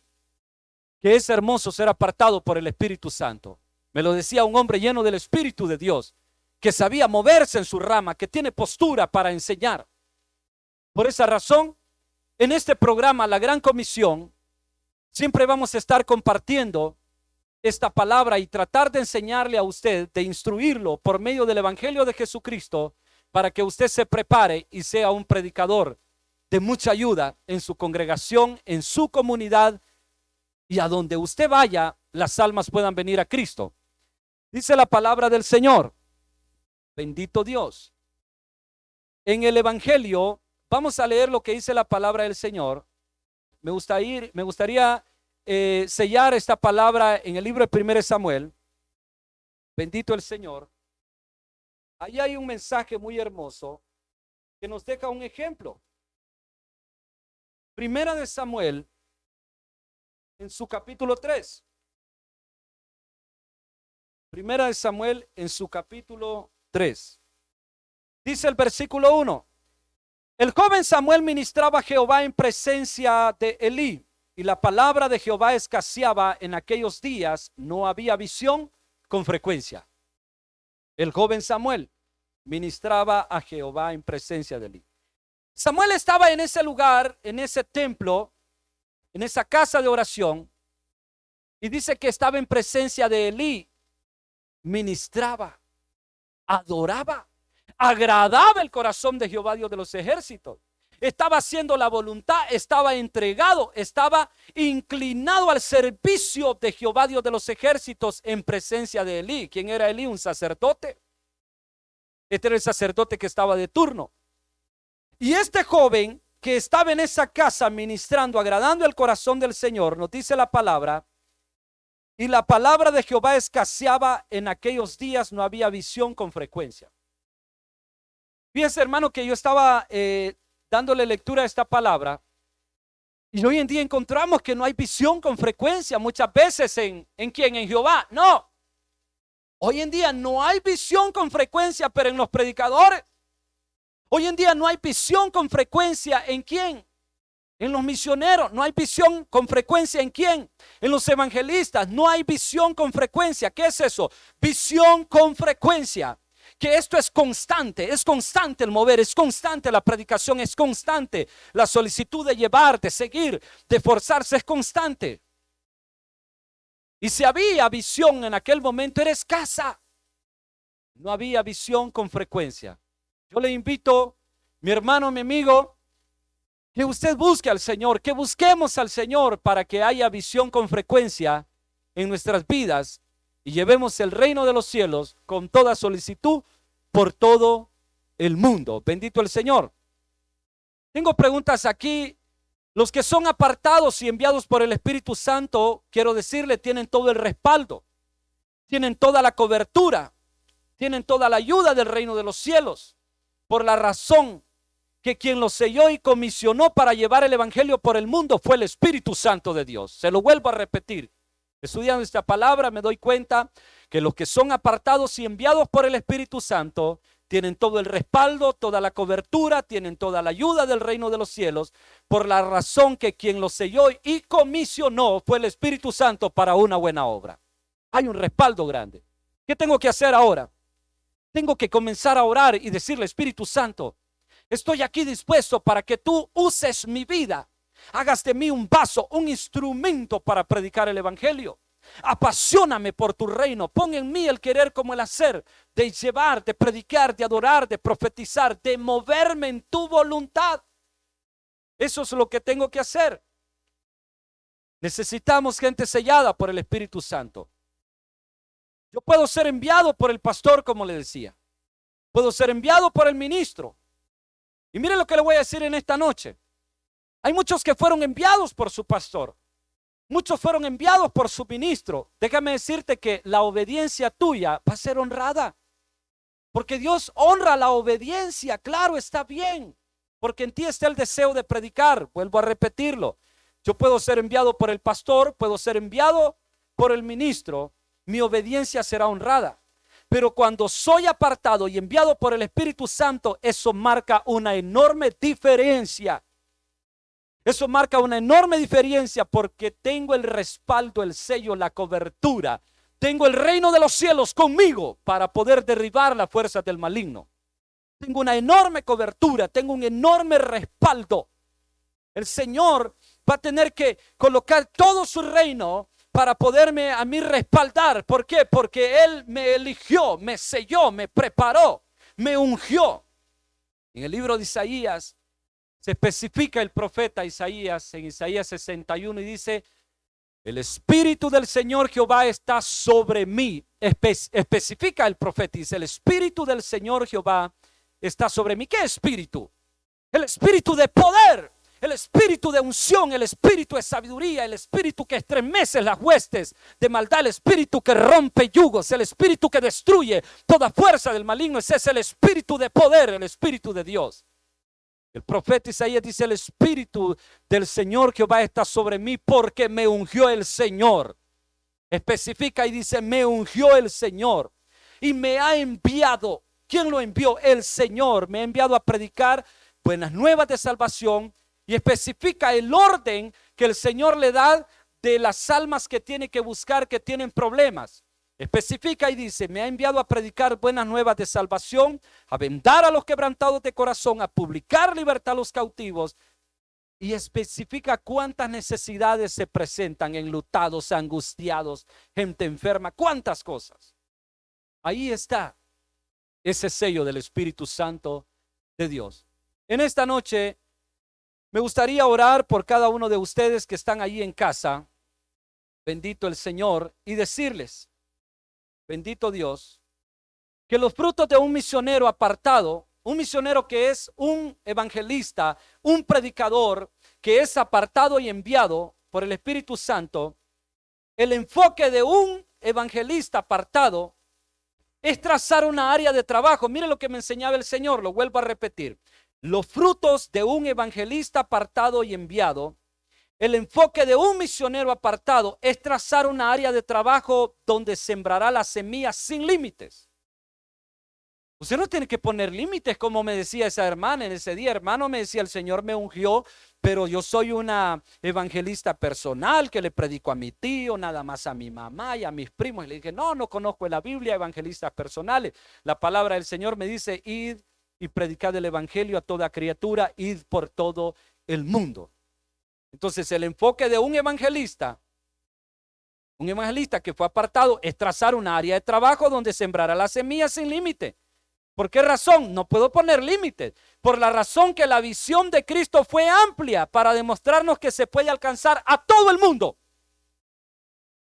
que es hermoso ser apartado por el Espíritu Santo. Me lo decía un hombre lleno del Espíritu de Dios, que sabía moverse en su rama, que tiene postura para enseñar. Por esa razón, en este programa, La Gran Comisión, siempre vamos a estar compartiendo esta palabra y tratar de enseñarle a usted, de instruirlo por medio del Evangelio de Jesucristo, para que usted se prepare y sea un predicador de mucha ayuda en su congregación, en su comunidad, y a donde usted vaya, las almas puedan venir a Cristo. Dice la palabra del Señor, bendito Dios. En el Evangelio, vamos a leer lo que dice la palabra del Señor. Me gustaría sellar esta palabra en el libro de 1 Samuel. Bendito el Señor. Ahí hay un mensaje muy hermoso que nos deja un ejemplo. 1 Samuel, en su capítulo 3. 1 Samuel, en su capítulo 3. Dice el versículo 1. El joven Samuel ministraba a Jehová en presencia de Elí, y la palabra de Jehová escaseaba en aquellos días, no había visión con frecuencia. El joven Samuel ministraba a Jehová en presencia de Elí. Samuel estaba en ese lugar, en ese templo, en esa casa de oración, y dice que estaba en presencia de Elí, ministraba, adoraba, agradaba el corazón de Jehová Dios de los ejércitos. Estaba haciendo la voluntad, estaba entregado, estaba inclinado al servicio de Jehová Dios de los ejércitos en presencia de Elí. ¿Quién era Elí? Un sacerdote. Este era el sacerdote que estaba de turno. Y este joven que estaba en esa casa ministrando, agradando el corazón del Señor, nos dice la palabra, y la palabra de Jehová escaseaba en aquellos días, no había visión con frecuencia. Fíjense, hermano, que yo estaba dándole lectura a esta palabra, y hoy en día encontramos que no hay visión con frecuencia muchas veces ¿en quién? En Jehová. No, hoy en día no hay visión con frecuencia, pero en los predicadores. Hoy en día no hay visión con frecuencia ¿en quién? En los misioneros. No hay visión con frecuencia ¿en quién? En los evangelistas. No hay visión con frecuencia. ¿Qué es eso? Visión con frecuencia. Que esto es constante el mover, es constante la predicación, es constante la solicitud de llevar, de seguir, de forzarse, es constante. Y si había visión en aquel momento era escasa, no había visión con frecuencia. Yo le invito, mi hermano, mi amigo, que usted busque al Señor, que busquemos al Señor para que haya visión con frecuencia en nuestras vidas y llevemos el reino de los cielos con toda solicitud por todo el mundo. Bendito el Señor. Tengo preguntas aquí. Los que son apartados y enviados por el Espíritu Santo, quiero decirle, tienen todo el respaldo, tienen toda la cobertura, tienen toda la ayuda del reino de los cielos, por la razón que quien los selló y comisionó para llevar el evangelio por el mundo fue el Espíritu Santo de Dios. Se lo vuelvo a repetir. Estudiando esta palabra me doy cuenta que los que son apartados y enviados por el Espíritu Santo tienen todo el respaldo, toda la cobertura, tienen toda la ayuda del reino de los cielos, por la razón que quien los selló y comisionó fue el Espíritu Santo para una buena obra. Hay un respaldo grande. ¿Qué tengo que hacer ahora? Tengo que comenzar a orar y decirle, Espíritu Santo, estoy aquí dispuesto para que tú uses mi vida. Hagas de mí un vaso, un instrumento para predicar el evangelio. Apasioname por tu reino. Pon en mí el querer como el hacer, de llevar, de predicar, de adorar, de profetizar, de moverme en tu voluntad. Eso es lo que tengo que hacer. Necesitamos gente sellada por el Espíritu Santo. Yo puedo ser enviado por el pastor, como le decía. Puedo ser enviado por el ministro. Y mire lo que le voy a decir en esta noche. Hay muchos que fueron enviados por su pastor. Muchos fueron enviados por su ministro. Déjame decirte que la obediencia tuya va a ser honrada. Porque Dios honra la obediencia. Claro, está bien. Porque en ti está el deseo de predicar. Vuelvo a repetirlo. Yo puedo ser enviado por el pastor, puedo ser enviado por el ministro. Mi obediencia será honrada. Pero cuando soy apartado y enviado por el Espíritu Santo, eso marca una enorme diferencia. Eso marca una enorme diferencia porque tengo el respaldo, el sello, la cobertura. Tengo el reino de los cielos conmigo para poder derribar las fuerzas del maligno. Tengo una enorme cobertura, tengo un enorme respaldo. El Señor va a tener que colocar todo su reino para poderme a mí respaldar. ¿Por qué? Porque Él me eligió, me selló, me preparó, me ungió. En el libro de Isaías se especifica el profeta Isaías en Isaías 61 y dice: el Espíritu del Señor Jehová está sobre mí. Especifica el profeta y dice: el Espíritu del Señor Jehová está sobre mí. ¿Qué espíritu? El espíritu de poder, el espíritu de unción, el espíritu de sabiduría, el espíritu que estremece las huestes de maldad, el espíritu que rompe yugos, el espíritu que destruye toda fuerza del maligno. Ese es el espíritu de poder, el espíritu de Dios. El profeta Isaías dice: el Espíritu del Señor Jehová está sobre mí porque me ungió el Señor. Especifica y dice: me ungió el Señor y me ha enviado. ¿Quién lo envió? El Señor. Me ha enviado a predicar buenas nuevas de salvación y especifica el orden que el Señor le da de las almas que tiene que buscar, que tienen problemas. Especifica y dice: me ha enviado a predicar buenas nuevas de salvación, a vendar a los quebrantados de corazón, a publicar libertad a los cautivos. Y especifica cuántas necesidades se presentan: enlutados, angustiados, gente enferma, cuántas cosas. Ahí está ese sello del Espíritu Santo de Dios. En esta noche me gustaría orar por cada uno de ustedes que están allí en casa. Bendito el Señor, y decirles: bendito Dios, que los frutos de un misionero apartado, un misionero que es un evangelista, un predicador, que es apartado y enviado por el Espíritu Santo, el enfoque de un evangelista apartado es trazar una área de trabajo. Mire lo que me enseñaba el Señor, lo vuelvo a repetir. Los frutos de un evangelista apartado y enviado, el enfoque de un misionero apartado es trazar una área de trabajo donde sembrará las semillas sin límites. Usted no tiene que poner límites, como me decía esa hermana en ese día. Hermano, me decía: el Señor me ungió, pero yo soy una evangelista personal que le predico a mi tío, nada más a mi mamá y a mis primos. Y le dije: no, no conozco en la Biblia evangelistas personales. La palabra del Señor me dice: id y predicad el evangelio a toda criatura, id por todo el mundo. Entonces el enfoque de un evangelista que fue apartado, es trazar una área de trabajo donde sembrará las semillas sin límite. ¿Por qué razón? No puedo poner límites. Por la razón que la visión de Cristo fue amplia para demostrarnos que se puede alcanzar a todo el mundo.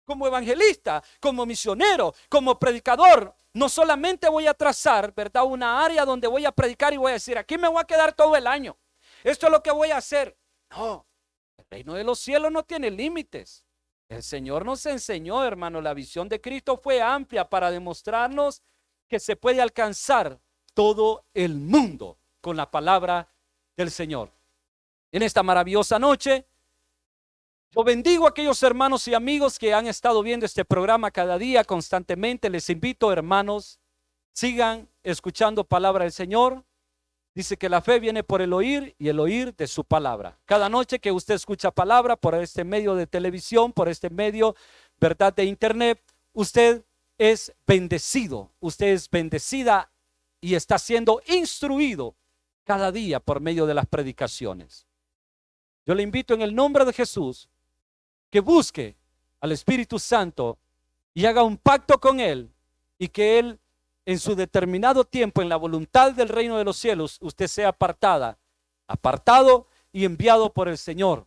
Como evangelista, como misionero, como predicador, no solamente voy a trazar, ¿verdad?, una área donde voy a predicar y voy a decir: aquí me voy a quedar todo el año. Esto es lo que voy a hacer. No. El reino de los cielos no tiene límites. El Señor nos enseñó, hermano, la visión de Cristo fue amplia para demostrarnos que se puede alcanzar todo el mundo con la palabra del Señor. En esta maravillosa noche, yo bendigo a aquellos hermanos y amigos que han estado viendo este programa cada día constantemente. Les invito, hermanos, sigan escuchando palabra del Señor. Dice que la fe viene por el oír y el oír de su palabra. Cada noche que usted escucha palabra por este medio de televisión, por este medio, verdad, de internet, usted es bendecido, usted es bendecida y está siendo instruido cada día por medio de las predicaciones. Yo le invito en el nombre de Jesús que busque al Espíritu Santo y haga un pacto con Él, y que Él, en su determinado tiempo, en la voluntad del reino de los cielos, usted sea apartado y enviado por el Señor.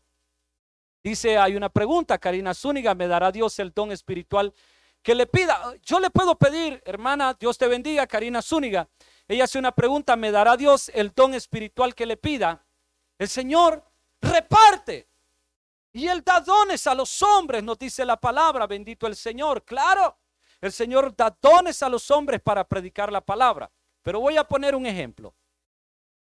Dice, hay una pregunta, Karina Zúñiga: ¿me dará Dios el don espiritual que le pida? Yo le puedo pedir, hermana, Dios te bendiga, Karina Zúñiga. Ella hace una pregunta: ¿me dará Dios el don espiritual que le pida? El Señor reparte y Él da dones a los hombres, nos dice la palabra. Bendito el Señor. Claro, el Señor da dones a los hombres para predicar la palabra. Pero voy a poner un ejemplo.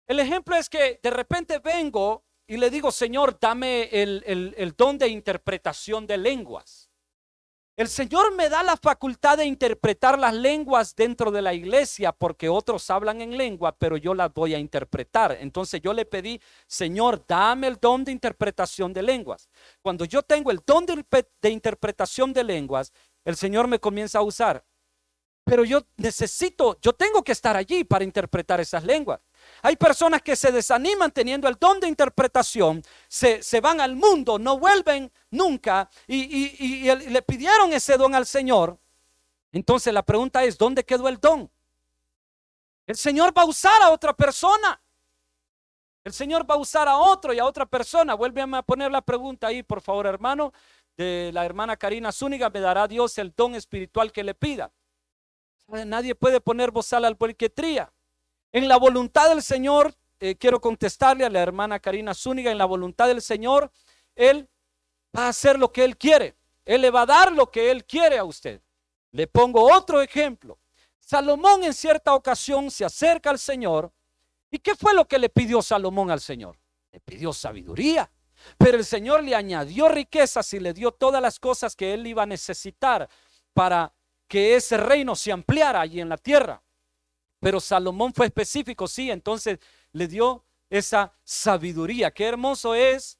El ejemplo es que de repente vengo y le digo: Señor, dame el don de interpretación de lenguas. El Señor me da la facultad de interpretar las lenguas dentro de la iglesia porque otros hablan en lengua, pero yo las voy a interpretar. Entonces yo le pedí, Señor, dame el don de interpretación de lenguas. Cuando yo tengo el don de interpretación de lenguas, el Señor me comienza a usar. Pero yo tengo que estar allí para interpretar esas lenguas. Hay personas que se desaniman teniendo el don de interpretación, se van al mundo, no vuelven nunca y le pidieron ese don al Señor. Entonces la pregunta es, ¿dónde quedó el don? El Señor va a usar a otra persona. El Señor va a usar a otro y a otra persona. Vuélveme a poner la pregunta ahí, por favor, hermano, de la hermana Karina Zúñiga. ¿Me dará Dios el don espiritual que le pida? Nadie puede poner bozal al buey que tría. En la voluntad del Señor, quiero contestarle a la hermana Karina Zúñiga, en la voluntad del Señor, Él va a hacer lo que Él quiere. Él le va a dar lo que Él quiere a usted. Le pongo otro ejemplo. Salomón en cierta ocasión se acerca al Señor. ¿Y qué fue lo que le pidió Salomón al Señor? Le pidió sabiduría. Pero el Señor le añadió riquezas y le dio todas las cosas que él iba a necesitar para que ese reino se ampliara allí en la tierra. Pero Salomón fue específico, sí, entonces le dio esa sabiduría. Qué hermoso es,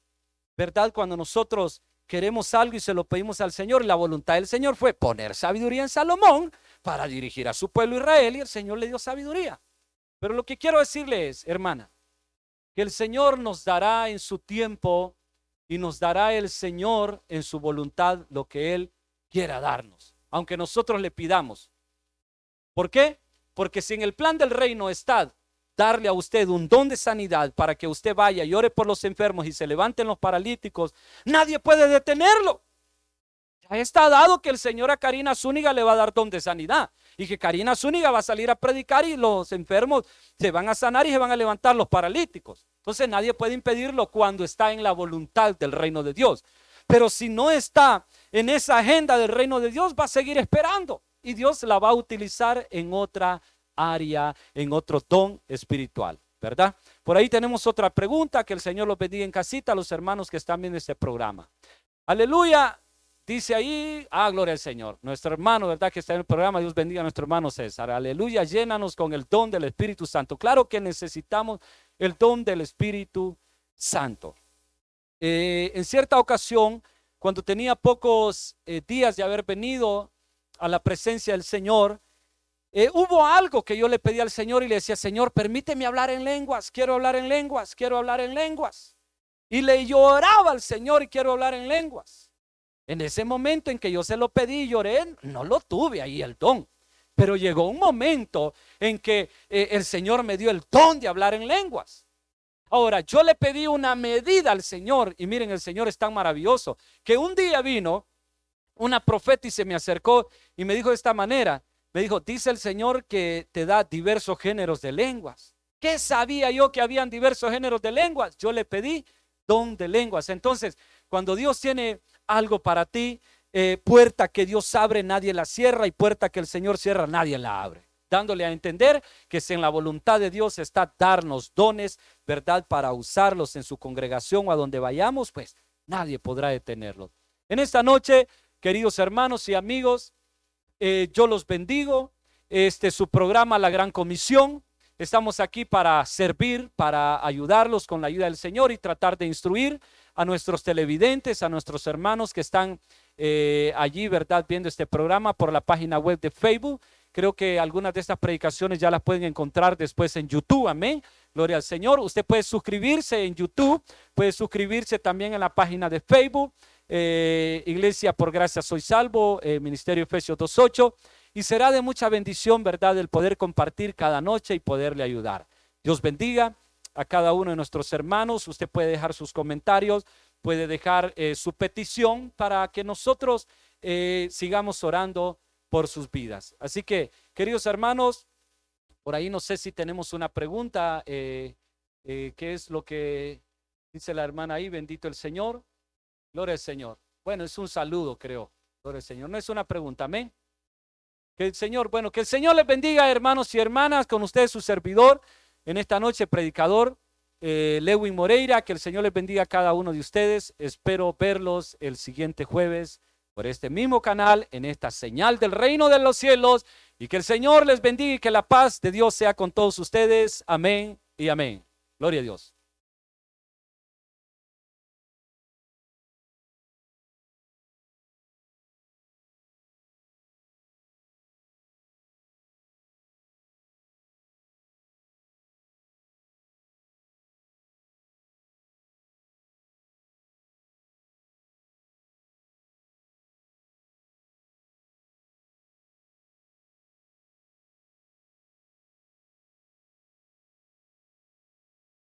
¿verdad? Cuando nosotros queremos algo y se lo pedimos al Señor, y la voluntad del Señor fue poner sabiduría en Salomón para dirigir a su pueblo Israel, y el Señor le dio sabiduría. Pero lo que quiero decirle es, hermana, que el Señor nos dará en su tiempo y nos dará el Señor en su voluntad lo que Él quiera darnos, aunque nosotros le pidamos. ¿Por qué? Porque si en el plan del reino está darle a usted un don de sanidad para que usted vaya y ore por los enfermos y se levanten los paralíticos, nadie puede detenerlo. Ya está dado que el Señor a Karina Zúñiga le va a dar don de sanidad y que Karina Zúñiga va a salir a predicar y los enfermos se van a sanar y se van a levantar los paralíticos. Entonces nadie puede impedirlo cuando está en la voluntad del reino de Dios. Pero si no está en esa agenda del reino de Dios, va a seguir esperando y Dios la va a utilizar en otra área, en otro don espiritual, ¿verdad? Por ahí tenemos otra pregunta. Que el Señor los bendiga en casita a los hermanos que están viendo este programa. Aleluya. Dice ahí, gloria al Señor. Nuestro hermano, ¿verdad? Que está en el programa, Dios bendiga a nuestro hermano César. Aleluya, llénanos con el don del Espíritu Santo. Claro que necesitamos el don del Espíritu Santo. En cierta ocasión, cuando tenía pocos días de haber venido a la presencia del Señor, hubo algo que yo le pedí al Señor y le decía, Señor, permíteme hablar en lenguas, quiero hablar en lenguas, quiero hablar en lenguas. Y le lloraba al Señor y quiero hablar en lenguas. En ese momento en que yo se lo pedí y lloré, no lo tuve ahí el don. Pero llegó un momento en que el Señor me dio el don de hablar en lenguas. Ahora, yo le pedí una medida al Señor y miren, el Señor es tan maravilloso que un día vino una profeta y se me acercó y me dijo de esta manera, me dijo, dice el Señor que te da diversos géneros de lenguas. ¿Qué sabía yo que habían diversos géneros de lenguas? Yo le pedí don de lenguas. Entonces, cuando Dios tiene algo para ti, puerta que Dios abre, nadie la cierra, y puerta que el Señor cierra, nadie la abre. Dándole a entender que si en la voluntad de Dios está darnos dones, ¿verdad? Para usarlos en su congregación o a donde vayamos, pues nadie podrá detenerlos. En esta noche, queridos hermanos y amigos, yo los bendigo. Su programa La Gran Comisión. Estamos aquí para servir, para ayudarlos con la ayuda del Señor y tratar de instruir a nuestros televidentes, a nuestros hermanos que están allí, ¿verdad? Viendo este programa por la página web de Facebook. Creo que algunas de estas predicaciones ya las pueden encontrar después en YouTube, amén. Gloria al Señor. Usted puede suscribirse en YouTube, puede suscribirse también en la página de Facebook, Iglesia por Gracia Soy Salvo, Ministerio Efesios 2:8. Y será de mucha bendición, ¿verdad? El poder compartir cada noche y poderle ayudar. Dios bendiga a cada uno de nuestros hermanos. Usted puede dejar sus comentarios, puede dejar su petición para que nosotros sigamos orando por sus vidas. Así que, queridos hermanos, por ahí no sé si tenemos una pregunta. ¿Qué es lo que dice la hermana ahí? Bendito el Señor. Gloria al Señor. Bueno, es un saludo, creo. Gloria al Señor. No es una pregunta, amén. Que el Señor les bendiga, hermanos y hermanas. Con ustedes su servidor en esta noche, predicador Lewin Moreira. Que el Señor les bendiga a cada uno de ustedes. Espero verlos el siguiente jueves por este mismo canal, en esta señal del reino de los cielos, y que el Señor les bendiga y que la paz de Dios sea con todos ustedes. Amén y amén. Gloria a Dios.